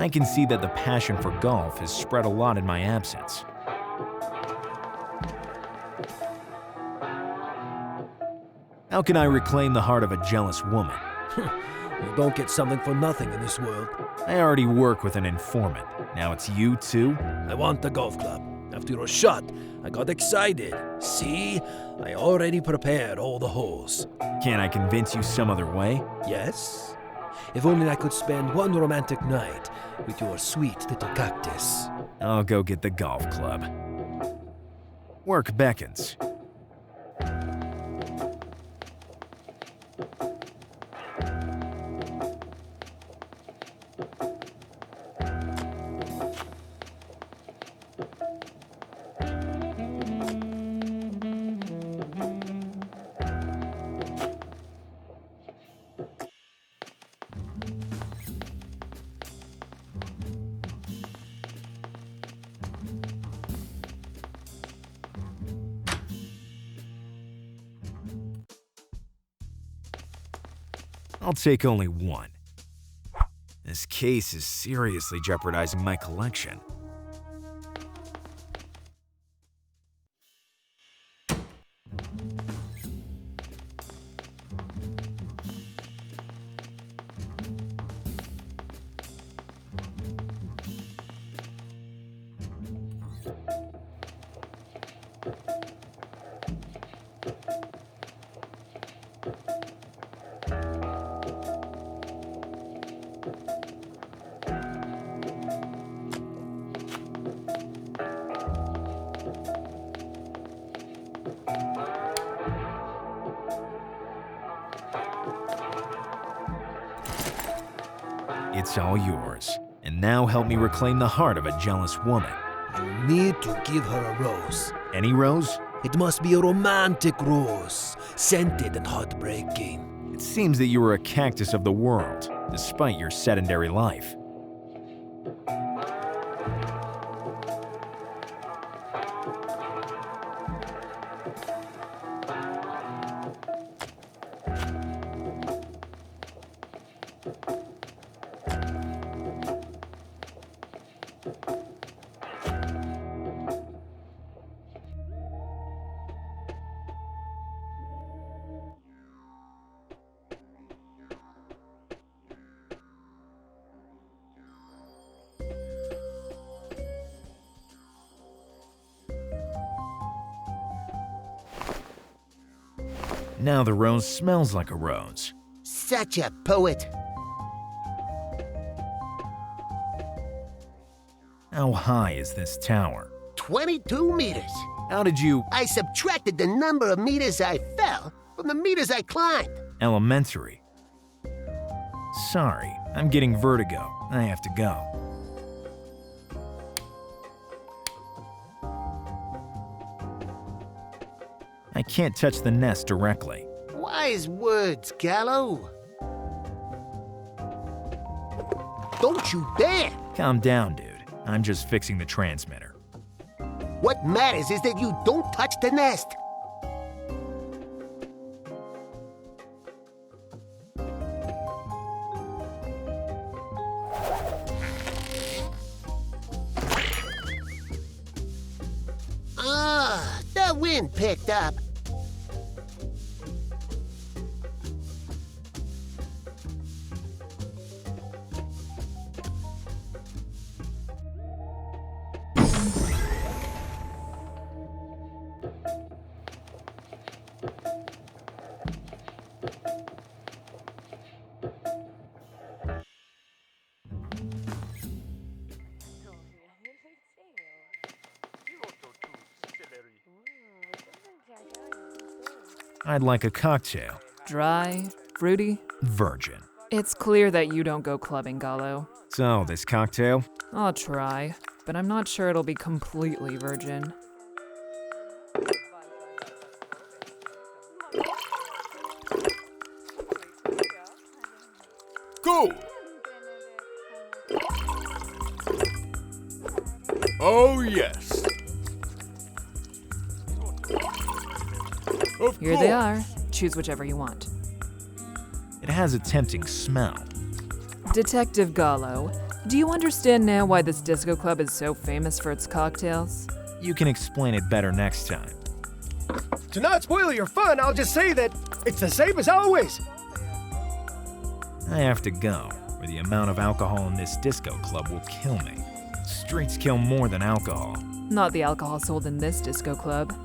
I can see that the passion for golf has spread a lot in my absence. How can I reclaim the heart of a jealous woman? You don't get something for nothing in this world. I already work with an informant. Now it's you too? I want the golf club. After your shot, I got excited. See? I already prepared all the holes. Can't I convince you some other way? Yes? If only I could spend one romantic night with your sweet little cactus. I'll go get the golf club. Work beckons. I'll take only one. This case is seriously jeopardizing my collection. It's all yours. And now help me reclaim the heart of a jealous woman. You need to give her a rose. Any rose? It must be a romantic rose, scented and heartbreaking. It seems that you are a cactus of the world, despite your sedentary life. Now the rose smells like a rose. Such a poet. How high is this tower? 22 meters. How did you... I subtracted the number of meters I fell from the meters I climbed. Elementary. Sorry, I'm getting vertigo. I have to go. I can't touch the nest directly. Wise words, Gallo. Don't you dare! Calm down, dude. I'm just fixing the transmitter. What matters is that you don't touch the nest. Ah, the wind picked up. I'd like a cocktail. Dry, fruity. Virgin. It's clear that you don't go clubbing, Gallo. So, this cocktail? I'll try, but I'm not sure it'll be completely virgin. Go! Oh, yes. Here they are. Choose whichever you want. It has a tempting smell. Detective Gallo, do you understand now why this disco club is so famous for its cocktails? You can explain it better next time. To not spoil your fun, I'll just say that it's the same as always. I have to go, or the amount of alcohol in this disco club will kill me. Streets kill more than alcohol. Not the alcohol sold in this disco club.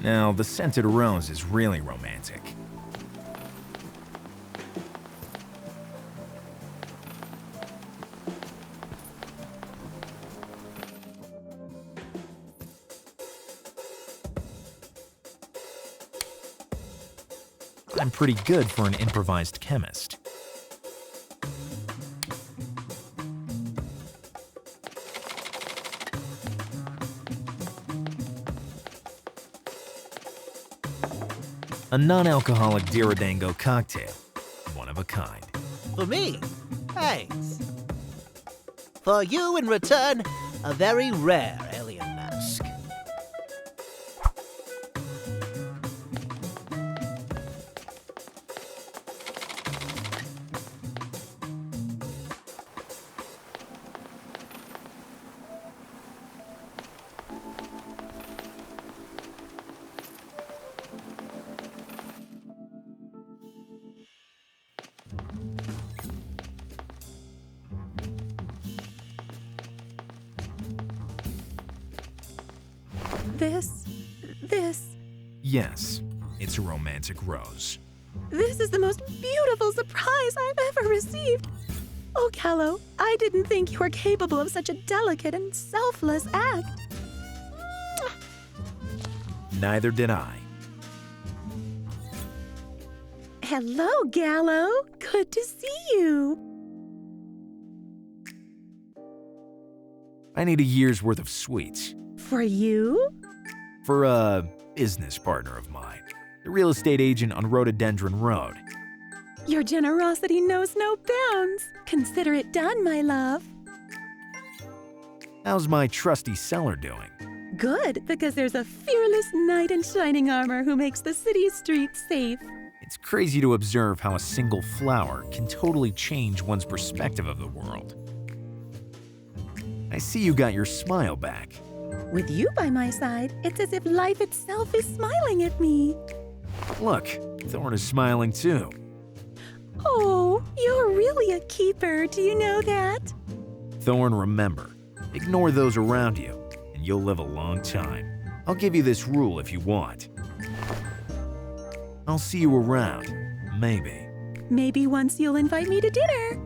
Now, the scented rose is really romantic. I'm pretty good for an improvised chemist. A non-alcoholic Diridango cocktail. One of a kind. For me? Thanks. For you in return, a very rare alien mask. This. Yes, it's a romantic rose. This is the most beautiful surprise I've ever received. Oh, Gallo, I didn't think you were capable of such a delicate and selfless act. Neither did I. Hello, Gallo. Good to see you. I need a year's worth of sweets. For you? For a business partner of mine, the real estate agent on Rhododendron Road. Your generosity knows no bounds. Consider it done, my love. How's my trusty seller doing? Good, because there's a fearless knight in shining armor who makes the city streets safe. It's crazy to observe how a single flower can totally change one's perspective of the world. I see you got your smile back. With you by my side, it's as if life itself is smiling at me. Look, Thorn is smiling too. Oh, you're really a keeper, do you know that? Thorn, remember, ignore those around you, and you'll live a long time. I'll give you this rule if you want. I'll see you around, maybe. Maybe once you'll invite me to dinner.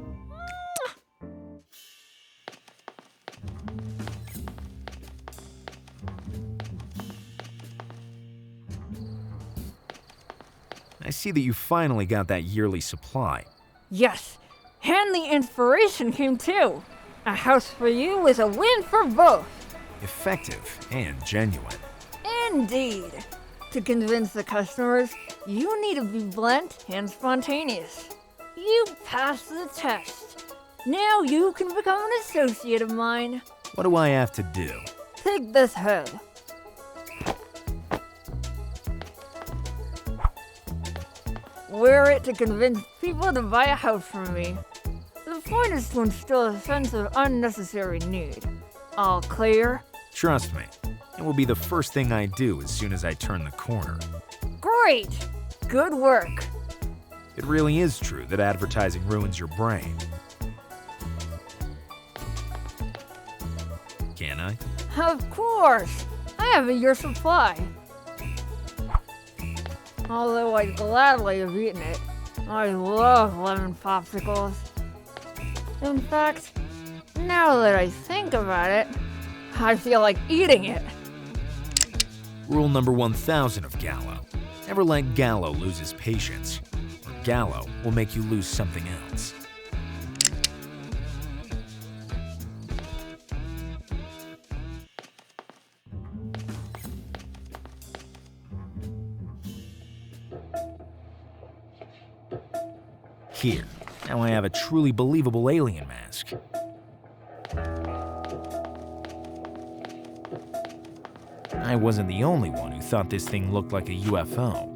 I see that you finally got that yearly supply. Yes, and the inspiration came too. A house for you is a win for both. Effective and genuine. Indeed. To convince the customers, you need to be blunt and spontaneous. You passed the test. Now you can become an associate of mine. What do I have to do? Take this head. Wear it to convince people to buy a house from me. The point is to instill a sense of unnecessary need. All clear? Trust me, it will be the first thing I do as soon as I turn the corner. Great! Good work. It really is true that advertising ruins your brain. Can I? Of course! I have a year's supply. Although I'd gladly have eaten it. I love lemon popsicles. In fact, now that I think about it, I feel like eating it. Rule number 1000 of Gallo. Never let Gallo lose his patience, or Gallo will make you lose something else. Here, now I have a truly believable alien mask. I wasn't the only one who thought this thing looked like a UFO.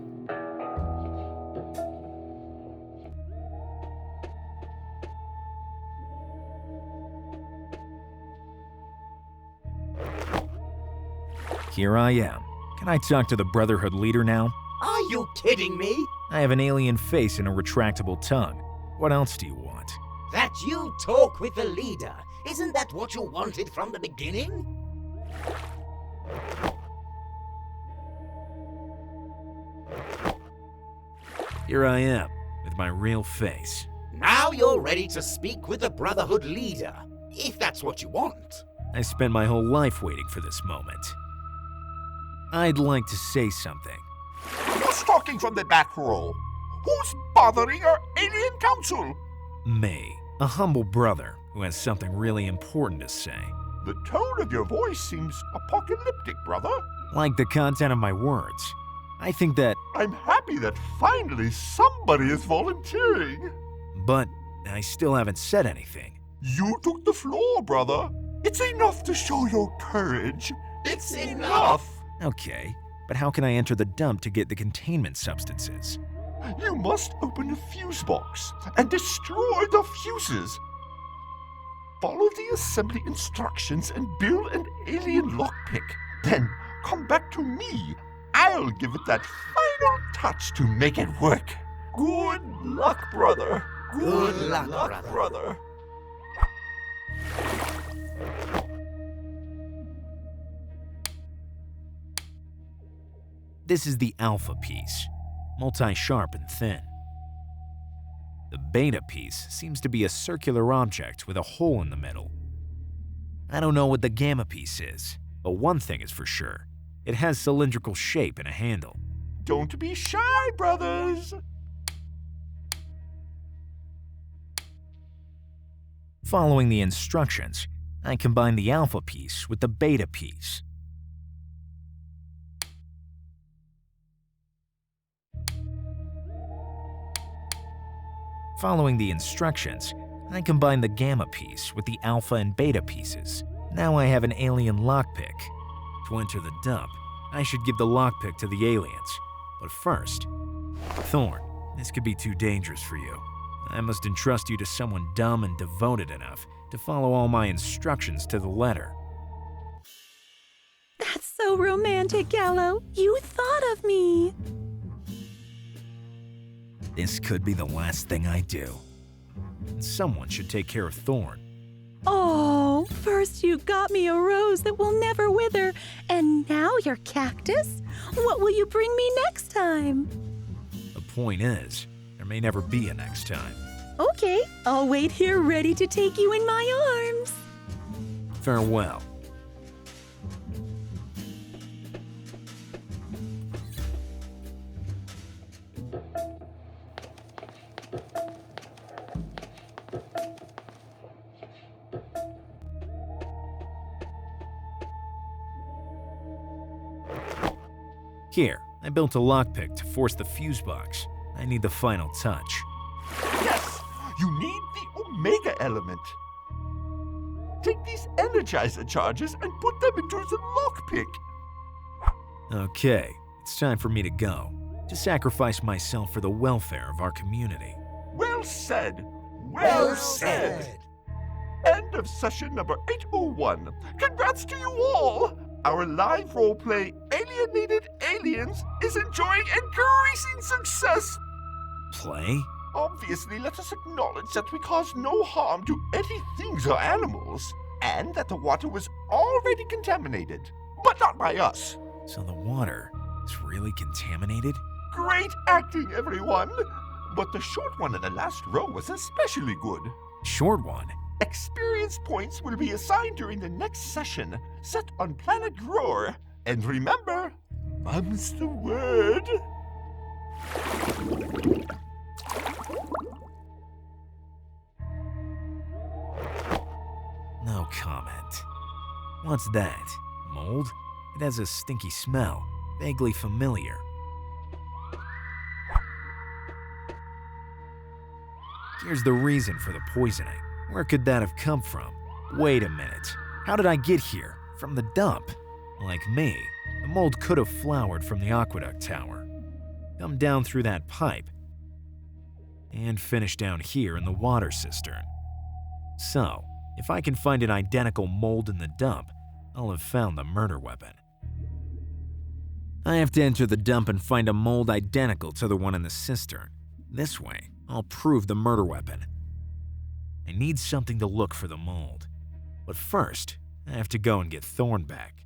Here I am. Can I talk to the Brotherhood leader now? Are you kidding me? I have an alien face and a retractable tongue. What else do you want? That you talk with the leader. Isn't that what you wanted from the beginning? Here I am, with my real face. Now you're ready to speak with the Brotherhood leader, if that's what you want. I spent my whole life waiting for this moment. I'd like to say something. Who's talking from the back row? Who's bothering our alien council? Me, a humble brother who has something really important to say. The tone of your voice seems apocalyptic, brother. Like the content of my words. I think that... I'm happy that finally somebody is volunteering. But I still haven't said anything. You took the floor, brother. It's enough to show your courage. It's enough. Okay, but how can I enter the dump to get the containment substances? You must open a fuse box and destroy the fuses. Follow the assembly instructions and build an alien lockpick. Then come back to me. I'll give it that final touch to make it work. Good luck, brother. Good luck, brother. This is the alpha piece, multi-sharp and thin. The beta piece seems to be a circular object with a hole in the middle. I don't know what the gamma piece is, but one thing is for sure. It has cylindrical shape and a handle. Don't be shy, brothers. Following the instructions, I combine the alpha piece with the beta piece. Following the instructions, I combine the gamma piece with the alpha and beta pieces. Now I have an alien lockpick. To enter the dump, I should give the lockpick to the aliens. But first, Thorn, this could be too dangerous for you. I must entrust you to someone dumb and devoted enough to follow all my instructions to the letter. That's so romantic, Gallo. You thought of me. This could be the last thing I do. Someone should take care of Thorn. Oh, first you got me a rose that will never wither, and now your cactus? What will you bring me next time? The point is, there may never be a next time. Okay, I'll wait here ready to take you in my arms. Farewell. Here, I built a lockpick to force the fuse box. I need the final touch. Yes! You need the Omega element. Take these energizer charges and put them into the lockpick. Okay, it's time for me to go. To sacrifice myself for the welfare of our community. Well said. Well said. End of session number 801. Congrats to you all! Our live roleplay, Alienated Aliens, is enjoying increasing success. Play? Obviously, let us acknowledge that we caused no harm to any things or animals, and that the water was already contaminated, but not by us. So the water is really contaminated? Great acting, everyone! But the short one in the last row was especially good. Short one? Experience points will be assigned during the next session, set on Planet Roar. And remember, mum's the word. No comment. What's that? Mold? It has a stinky smell, vaguely familiar. Here's the reason for the poisoning. Where could that have come from? Wait a minute. How did I get here? From the dump? Like me, the mold could have flowered from the aqueduct tower, come down through that pipe, and finish down here in the water cistern. So, if I can find an identical mold in the dump, I'll have found the murder weapon. I have to enter the dump and find a mold identical to the one in the cistern. This way, I'll prove the murder weapon. I need something to look for the mold. But first, I have to go and get Thorn back.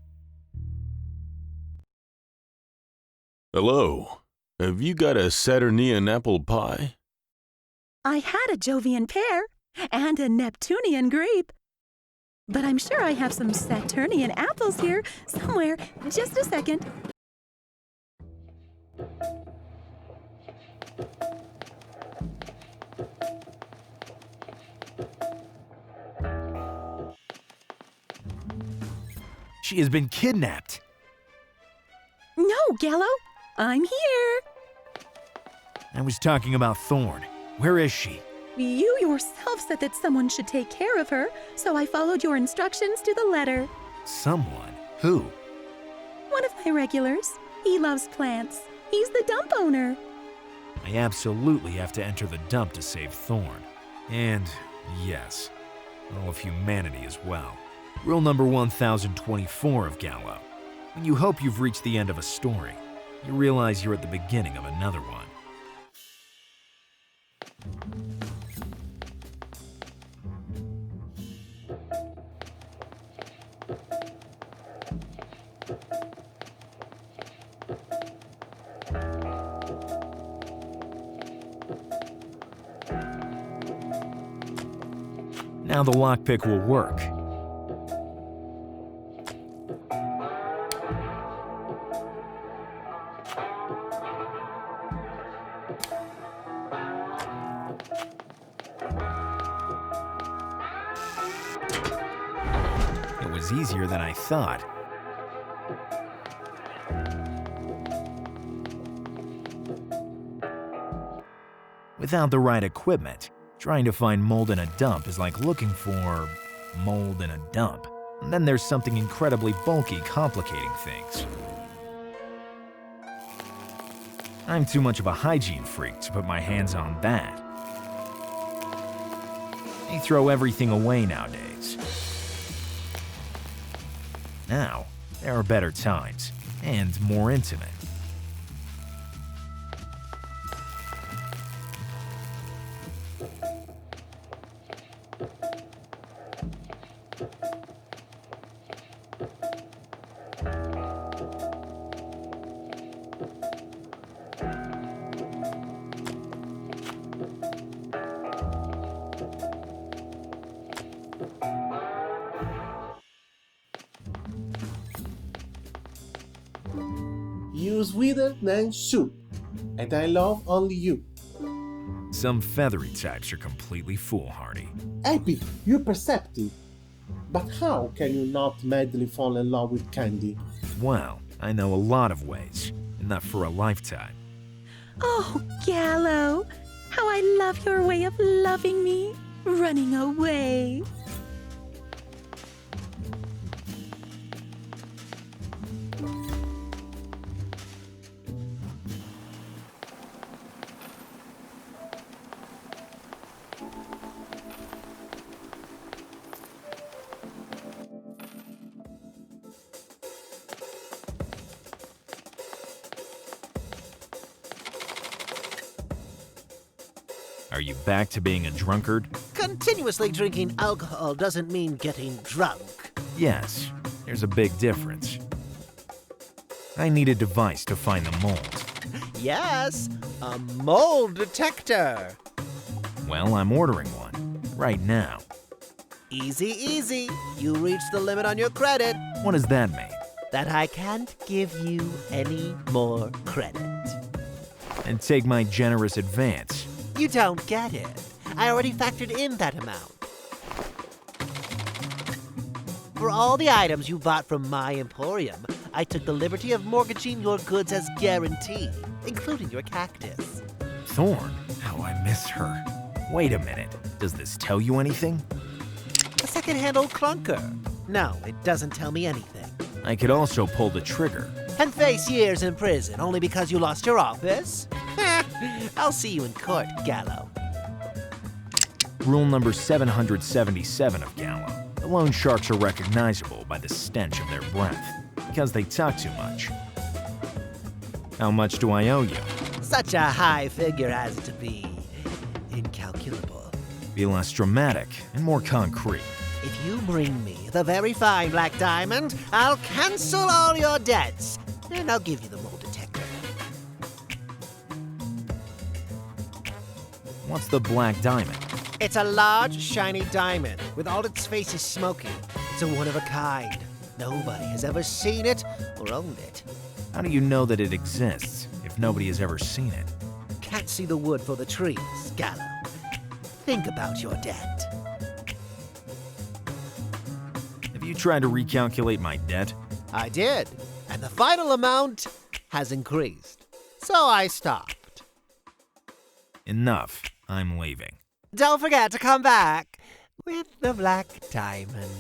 Hello. Have you got a Saturnian apple pie? I had a Jovian pear and a Neptunian grape. But I'm sure I have some Saturnian apples here somewhere. Just a second. She has been kidnapped. No, Gallo. I'm here. I was talking about Thorn. Where is she? You yourself said that someone should take care of her, so I followed your instructions to the letter. Someone? Who? One of my regulars. He loves plants. He's the dump owner. I absolutely have to enter the dump to save Thorn. And, yes, all of humanity as well. Rule number 1024 of Gallo. When you hope you've reached the end of a story, you realize you're at the beginning of another one. Now the lockpick will work. It was easier than I thought. Without the right equipment, trying to find mold in a dump is like looking for mold in a dump. And then there's something incredibly bulky complicating things. I'm too much of a hygiene freak to put my hands on that. They throw everything away nowadays. Now, there are better times, and more intimate. You sweeter than soup, and I love only you. Some feathery types are completely foolhardy. Happy, you're perceptive. But how can you not madly fall in love with candy? Well, I know a lot of ways, enough for a lifetime. Oh, Gallo, how I love your way of loving me, running away. Are you back to being a drunkard? Continuously drinking alcohol doesn't mean getting drunk. Yes, there's a big difference. I need a device to find the mold. Yes, a mold detector. Well, I'm ordering one, right now. Easy, easy. You reached the limit on your credit. What does that mean? That I can't give you any more credit. And take my generous advance. You don't get it. I already factored in that amount. For all the items you bought from my emporium, I took the liberty of mortgaging your goods as guaranteed, including your cactus. Thorn? How I miss her. Wait a minute. Does this tell you anything? A second-hand old clunker. No, it doesn't tell me anything. I could also pull the trigger. And face years in prison only because you lost your office? I'll see you in court, Gallo. Rule number 777 of Gallo. The loan sharks are recognizable by the stench of their breath, because they talk too much. How much do I owe you? Such a high figure as to be incalculable. Be less dramatic and more concrete. If you bring me the very fine black diamond, I'll cancel all your debts, and I'll give you the mold detector. What's the black diamond? It's a large, shiny diamond with all its faces smoking. It's a one-of-a-kind. Nobody has ever seen it or owned it. How do you know that it exists if nobody has ever seen it? Can't see the wood for the trees, Gallo. Think about your debt. Have you tried to recalculate my debt? I did, and the final amount has increased. So I stopped. Enough. I'm leaving. Don't forget to come back with the black diamond.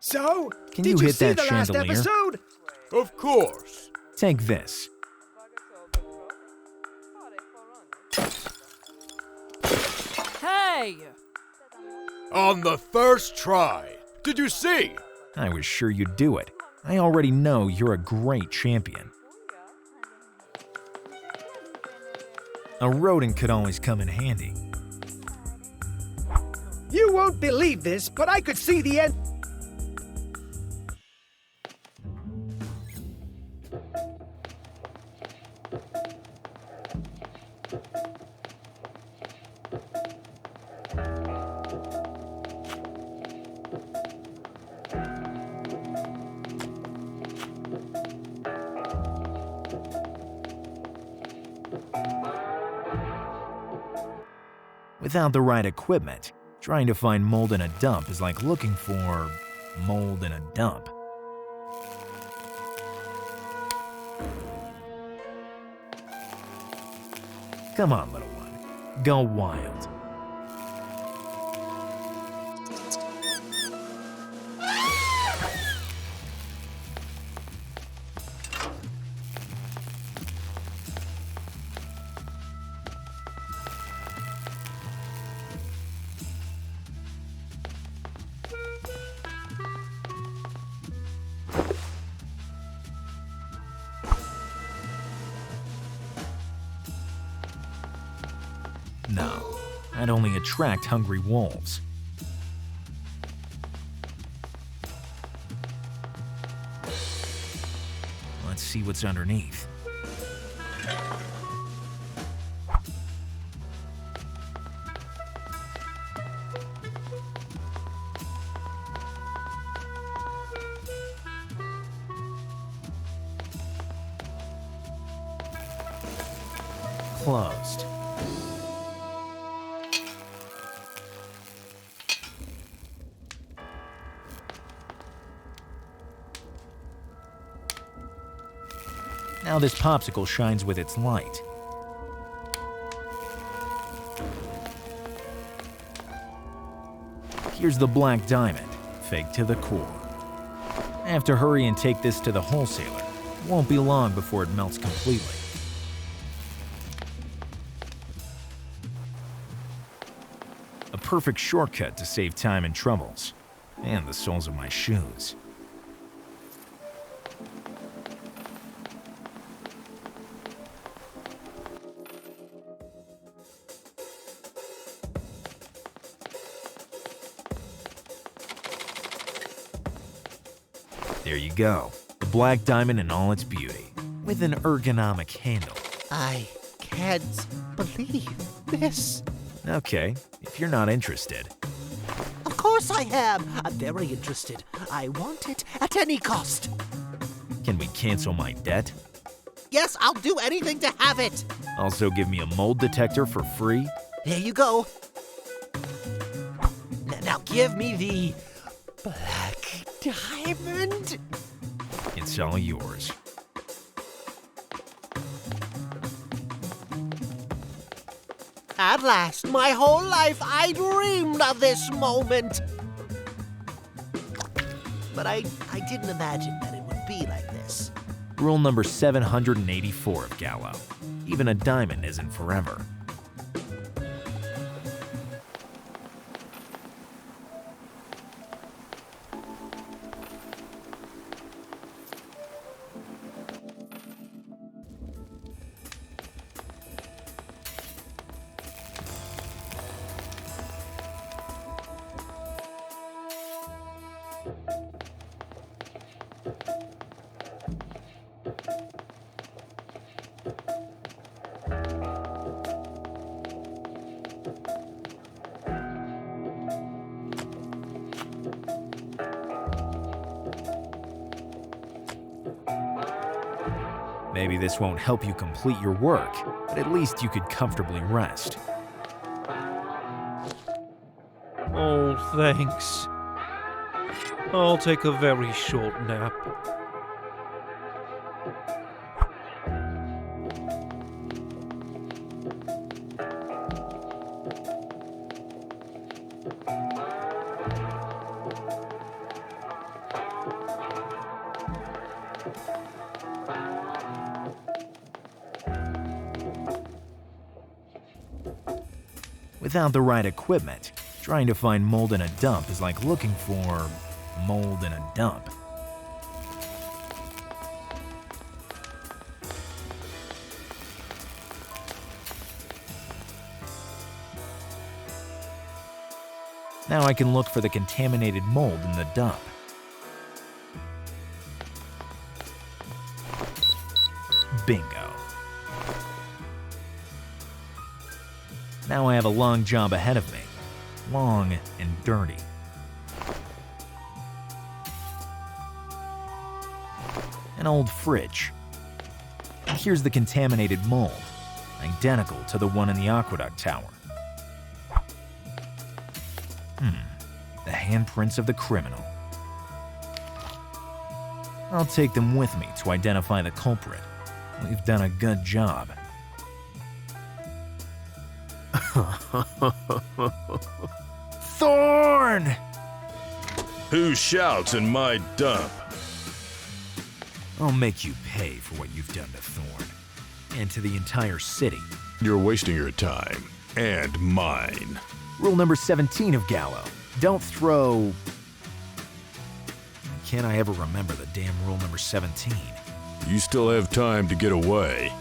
So, Can did you you hit see that the last chandelier? episode? Of course. Take this. Hey! On the first try. Did you see? I was sure you'd do it. I already know you're a great champion. A rodent could always come in handy. You won't believe this, but I could see the end. Without the right equipment, trying to find mold in a dump is like looking for mold in a dump. Come on, little one. Go wild. No, I'd only attract hungry wolves. Let's see what's underneath. Closed. Now this popsicle shines with its light. Here's the black diamond, faked to the core. I have to hurry and take this to the wholesaler. It won't be long before it melts completely. A perfect shortcut to save time and troubles, and the soles of my shoes. There you go, the black diamond in all its beauty, with an ergonomic handle. I can't believe this. Okay, if you're not interested. Of course I am. I'm very interested. I want it at any cost. Can we cancel my debt? Yes, I'll do anything to have it. Also give me a mold detector for free? Here you go. Now give me the black diamond. It's all yours. At last, my whole life I dreamed of this moment. But I didn't imagine that it would be like this. Rule number 784 of Gallo. Even a diamond isn't forever. Maybe this won't help you complete your work, but at least you could comfortably rest. Oh, thanks. I'll take a very short nap. Without the right equipment, trying to find mold in a dump is like looking for mold in a dump. Now I can look for the contaminated mold in the dump. Bingo. Now I have a long job ahead of me. Long and dirty. An old fridge. And here's the contaminated mold. identical to the one in the aqueduct tower. The handprints of the criminal. I'll take them with me to identify the culprit. We've done a good job. Thorn! Who shouts in my dump? I'll make you pay for what you've done to Thorn. And to the entire city. You're wasting your time. And mine. Rule number 17 of Gallo. Don't throw... Can't I ever remember the damn rule number 17? You still have time to get away.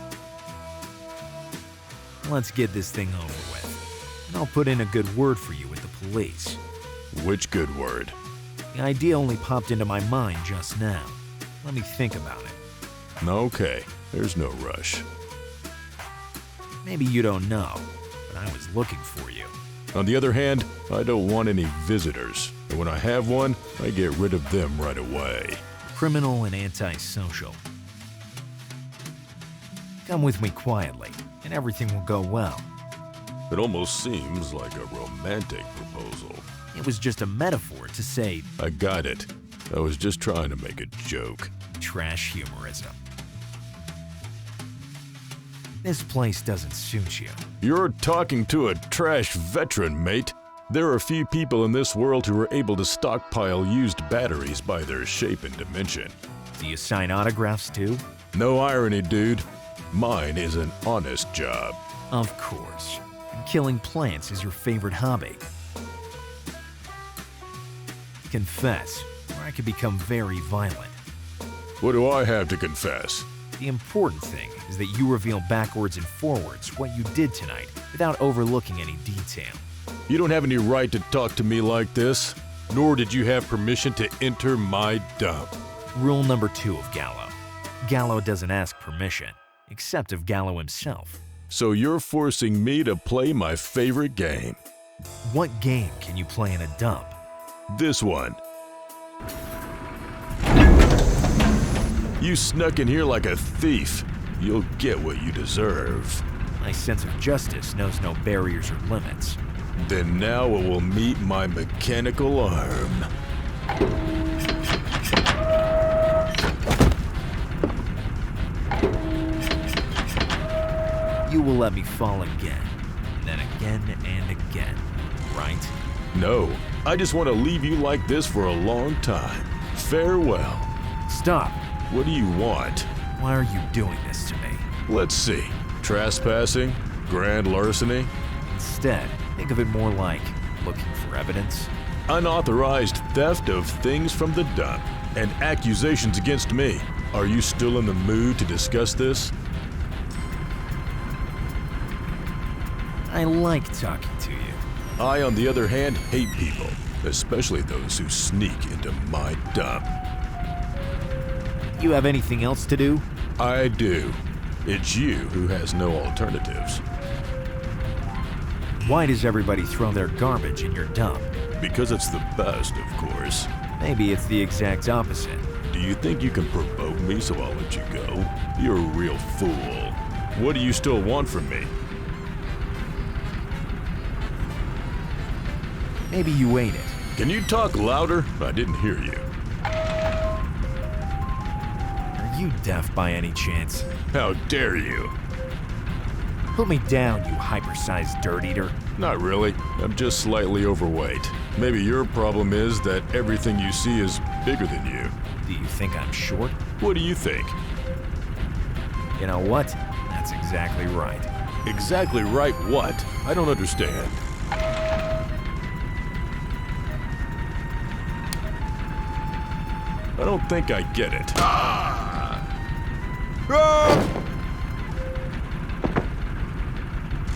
Let's get this thing over with. And I'll put in a good word for you with the police. Which good word? The idea only popped into my mind just now. Let me think about it. Okay, there's no rush. Maybe you don't know, but I was looking for you. On the other hand, I don't want any visitors. And when I have one, I get rid of them right away. Criminal and antisocial. Come with me quietly, and everything will go well. It almost seems like a romantic proposal. It was just a metaphor to say... I got it. I was just trying to make a joke. Trash humorism. This place doesn't suit you. You're talking to a trash veteran, mate. There are few people in this world who are able to stockpile used batteries by their shape and dimension. Do you sign autographs too? No irony, dude. Mine is an honest job. Of course. Killing plants is your favorite hobby. Confess, or I could become very violent. What do I have to confess? The important thing is that you reveal backwards and forwards what you did tonight without overlooking any detail. You don't have any right to talk to me like this, nor did you have permission to enter my dump. Rule number 2 of Gallo. Gallo doesn't ask permission, except of Gallo himself. So you're forcing me to play my favorite game. What game can you play in a dump? This one. You snuck in here like a thief. You'll get what you deserve. My sense of justice knows no barriers or limits. Then now it will meet my mechanical arm. You will let me fall again, and then again and again, right? No, I just want to leave you like this for a long time. Farewell. Stop. What do you want? Why are you doing this to me? Let's see. Trespassing? Grand larceny? Instead, think of it more like looking for evidence. Unauthorized theft of things from the dump and accusations against me. Are you still in the mood to discuss this? I like talking to you. I, on the other hand, hate people, especially those who sneak into my dump. You have anything else to do? I do. It's you who has no alternatives. Why does everybody throw their garbage in your dump? Because it's the best, of course. Maybe it's the exact opposite. Do you think you can provoke me so I'll let you go? You're a real fool. What do you still want from me? Maybe you ate it. Can you talk louder? I didn't hear you. Are you deaf by any chance? How dare you? Put me down, you hypersized dirt eater. Not really. I'm just slightly overweight. Maybe your problem is that everything you see is bigger than you. Do you think I'm short? What do you think? You know what? That's exactly right. Exactly right what? I don't understand. I don't think I get it.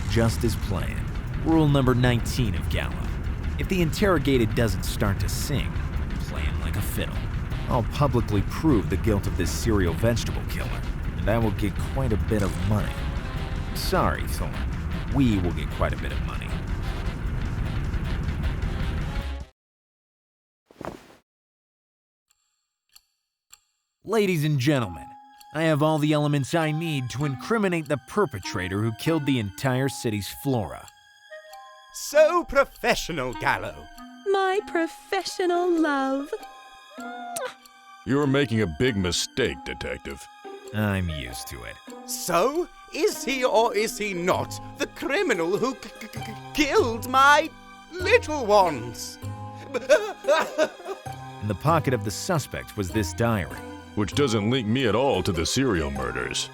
Just as planned. Rule number 19 of Gallo. If the interrogated doesn't start to sing, play him like a fiddle. I'll publicly prove the guilt of this serial vegetable killer, and I will get quite a bit of money. Sorry, Thorn. We will get quite a bit of money. Ladies and gentlemen, I have all the elements I need to incriminate the perpetrator who killed the entire city's flora. So professional, Gallo. My professional love. You're making a big mistake, Detective. I'm used to it. So, is he or is he not the criminal who killed my little ones? In the pocket of the suspect was this diary. Which doesn't link me at all to the serial murders.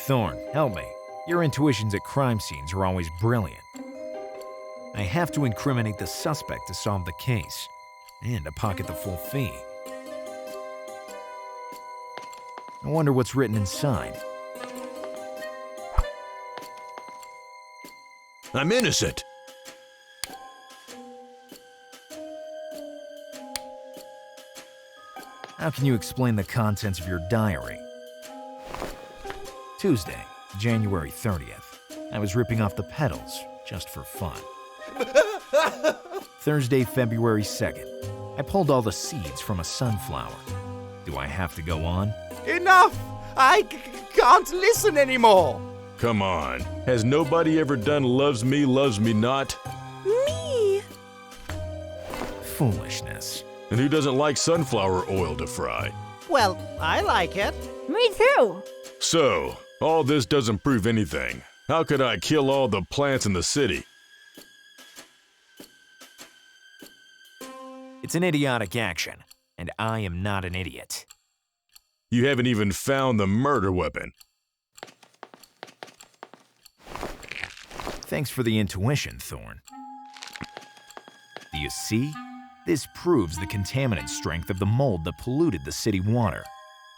Thorn, help me. Your intuitions at crime scenes are always brilliant. I have to incriminate the suspect to solve the case, and to pocket the full fee. I wonder what's written inside. I'm innocent! How can you explain the contents of your diary? Tuesday, January 30th. I was ripping off the petals, just for fun. Thursday, February 2nd. I pulled all the seeds from a sunflower. Do I have to go on? Enough! I can't listen anymore! Come on. Has nobody ever done Loves Me, Loves Me Not? Me! Foolishness. And who doesn't like sunflower oil to fry? Well, I like it. Me too. So, all this doesn't prove anything. How could I kill all the plants in the city? It's an idiotic action, and I am not an idiot. You haven't even found the murder weapon. Thanks for the intuition, Thorn. Do you see? This proves the contaminant strength of the mold that polluted the city water.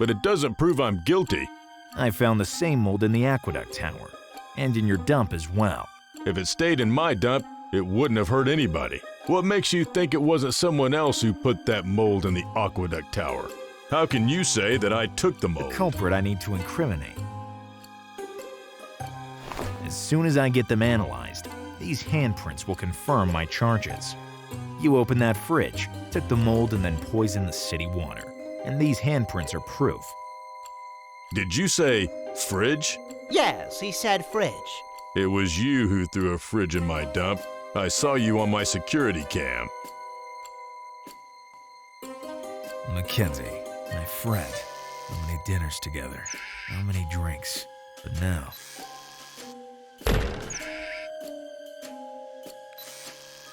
But it doesn't prove I'm guilty. I found the same mold in the aqueduct tower, and in your dump as well. If it stayed in my dump, it wouldn't have hurt anybody. What makes you think it wasn't someone else who put that mold in the aqueduct tower? How can you say that I took the mold? The culprit I need to incriminate. As soon as I get them analyzed, these handprints will confirm my charges. You opened that fridge, took the mold, and then poisoned the city water. And these handprints are proof. Did you say fridge? Yes, he said fridge. It was you who threw a fridge in my dump. I saw you on my security cam. Mackenzie, my friend. How many dinners together? How many drinks? But now...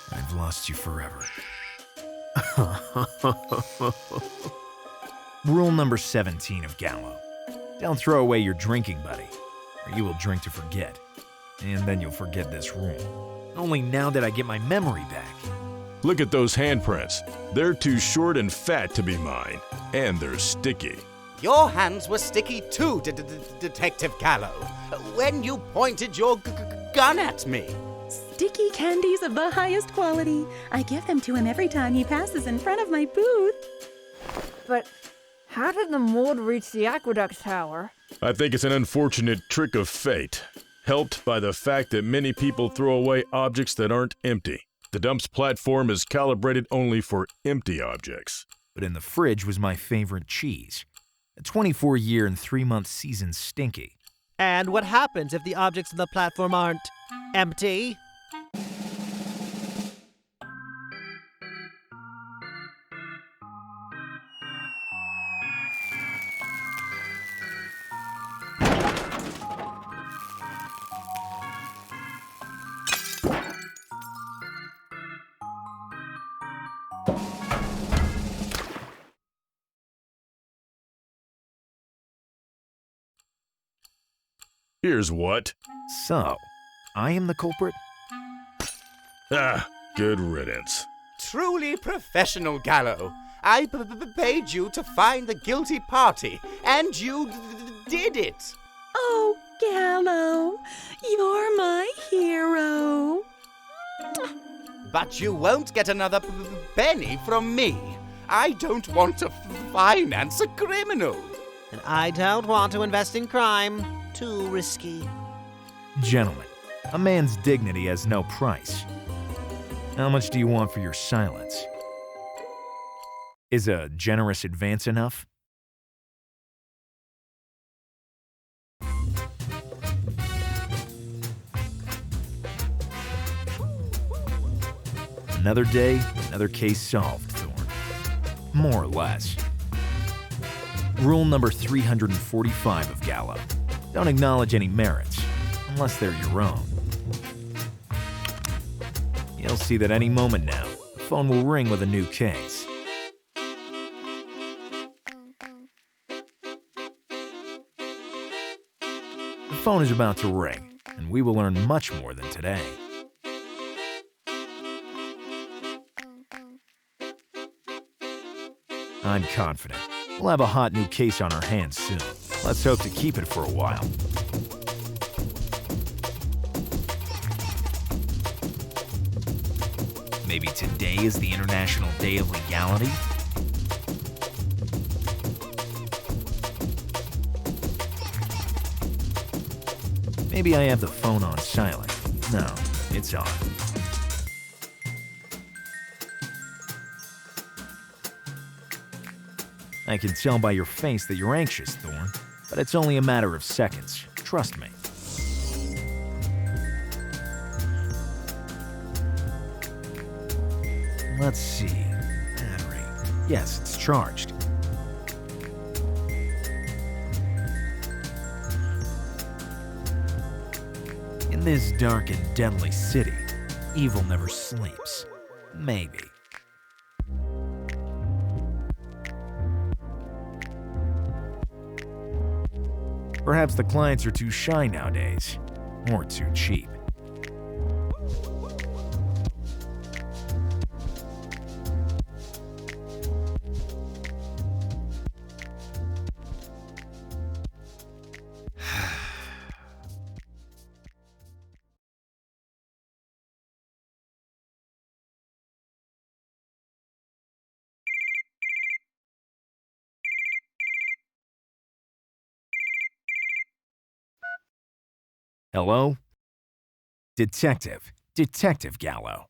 I've lost you forever. Rule number 17 of Gallo. Don't throw away your drinking buddy, or you will drink to forget. And then you'll forget this rule. Only now did I get my memory back. Look at those handprints. They're too short and fat to be mine. And they're sticky. Your hands were sticky too, Detective Gallo, when you pointed your gun at me. Sticky candies of the highest quality. I give them to him every time he passes in front of my booth. But how did the mold reach the aqueduct tower? I think it's an unfortunate trick of fate, helped by the fact that many people throw away objects that aren't empty. The dump's platform is calibrated only for empty objects. But in the fridge was my favorite cheese. A 24-year and 3-month seasoned Stinky. And what happens if the objects on the platform aren't empty? Here's what. So, I am the culprit? Ah, good riddance. Truly professional, Gallo. I paid you to find the guilty party, and you did it. Oh, Gallo, you're my hero. But you won't get another penny from me. I don't want to finance a criminal. And I don't want to invest in crime. Too risky. Gentlemen, a man's dignity has no price. How much do you want for your silence? Is a generous advance enough? Another day, another case solved, Thorn. More or less. Rule number 345 of Gallo. Don't acknowledge any merits, unless they're your own. You'll see that any moment now, the phone will ring with a new case. The phone is about to ring, and we will learn much more than today. I'm confident. We'll have a hot new case on our hands soon. Let's hope to keep it for a while. Maybe today is the International Day of Legality? Maybe I have the phone on silent. No, it's on. I can tell by your face that you're anxious, Thorn, but it's only a matter of seconds. Trust me. Let's see. Battery. Yes, it's charged. In this dark and deadly city, evil never sleeps. Maybe. Perhaps the clients are too shy nowadays, or too cheap. Hello? Detective Gallo.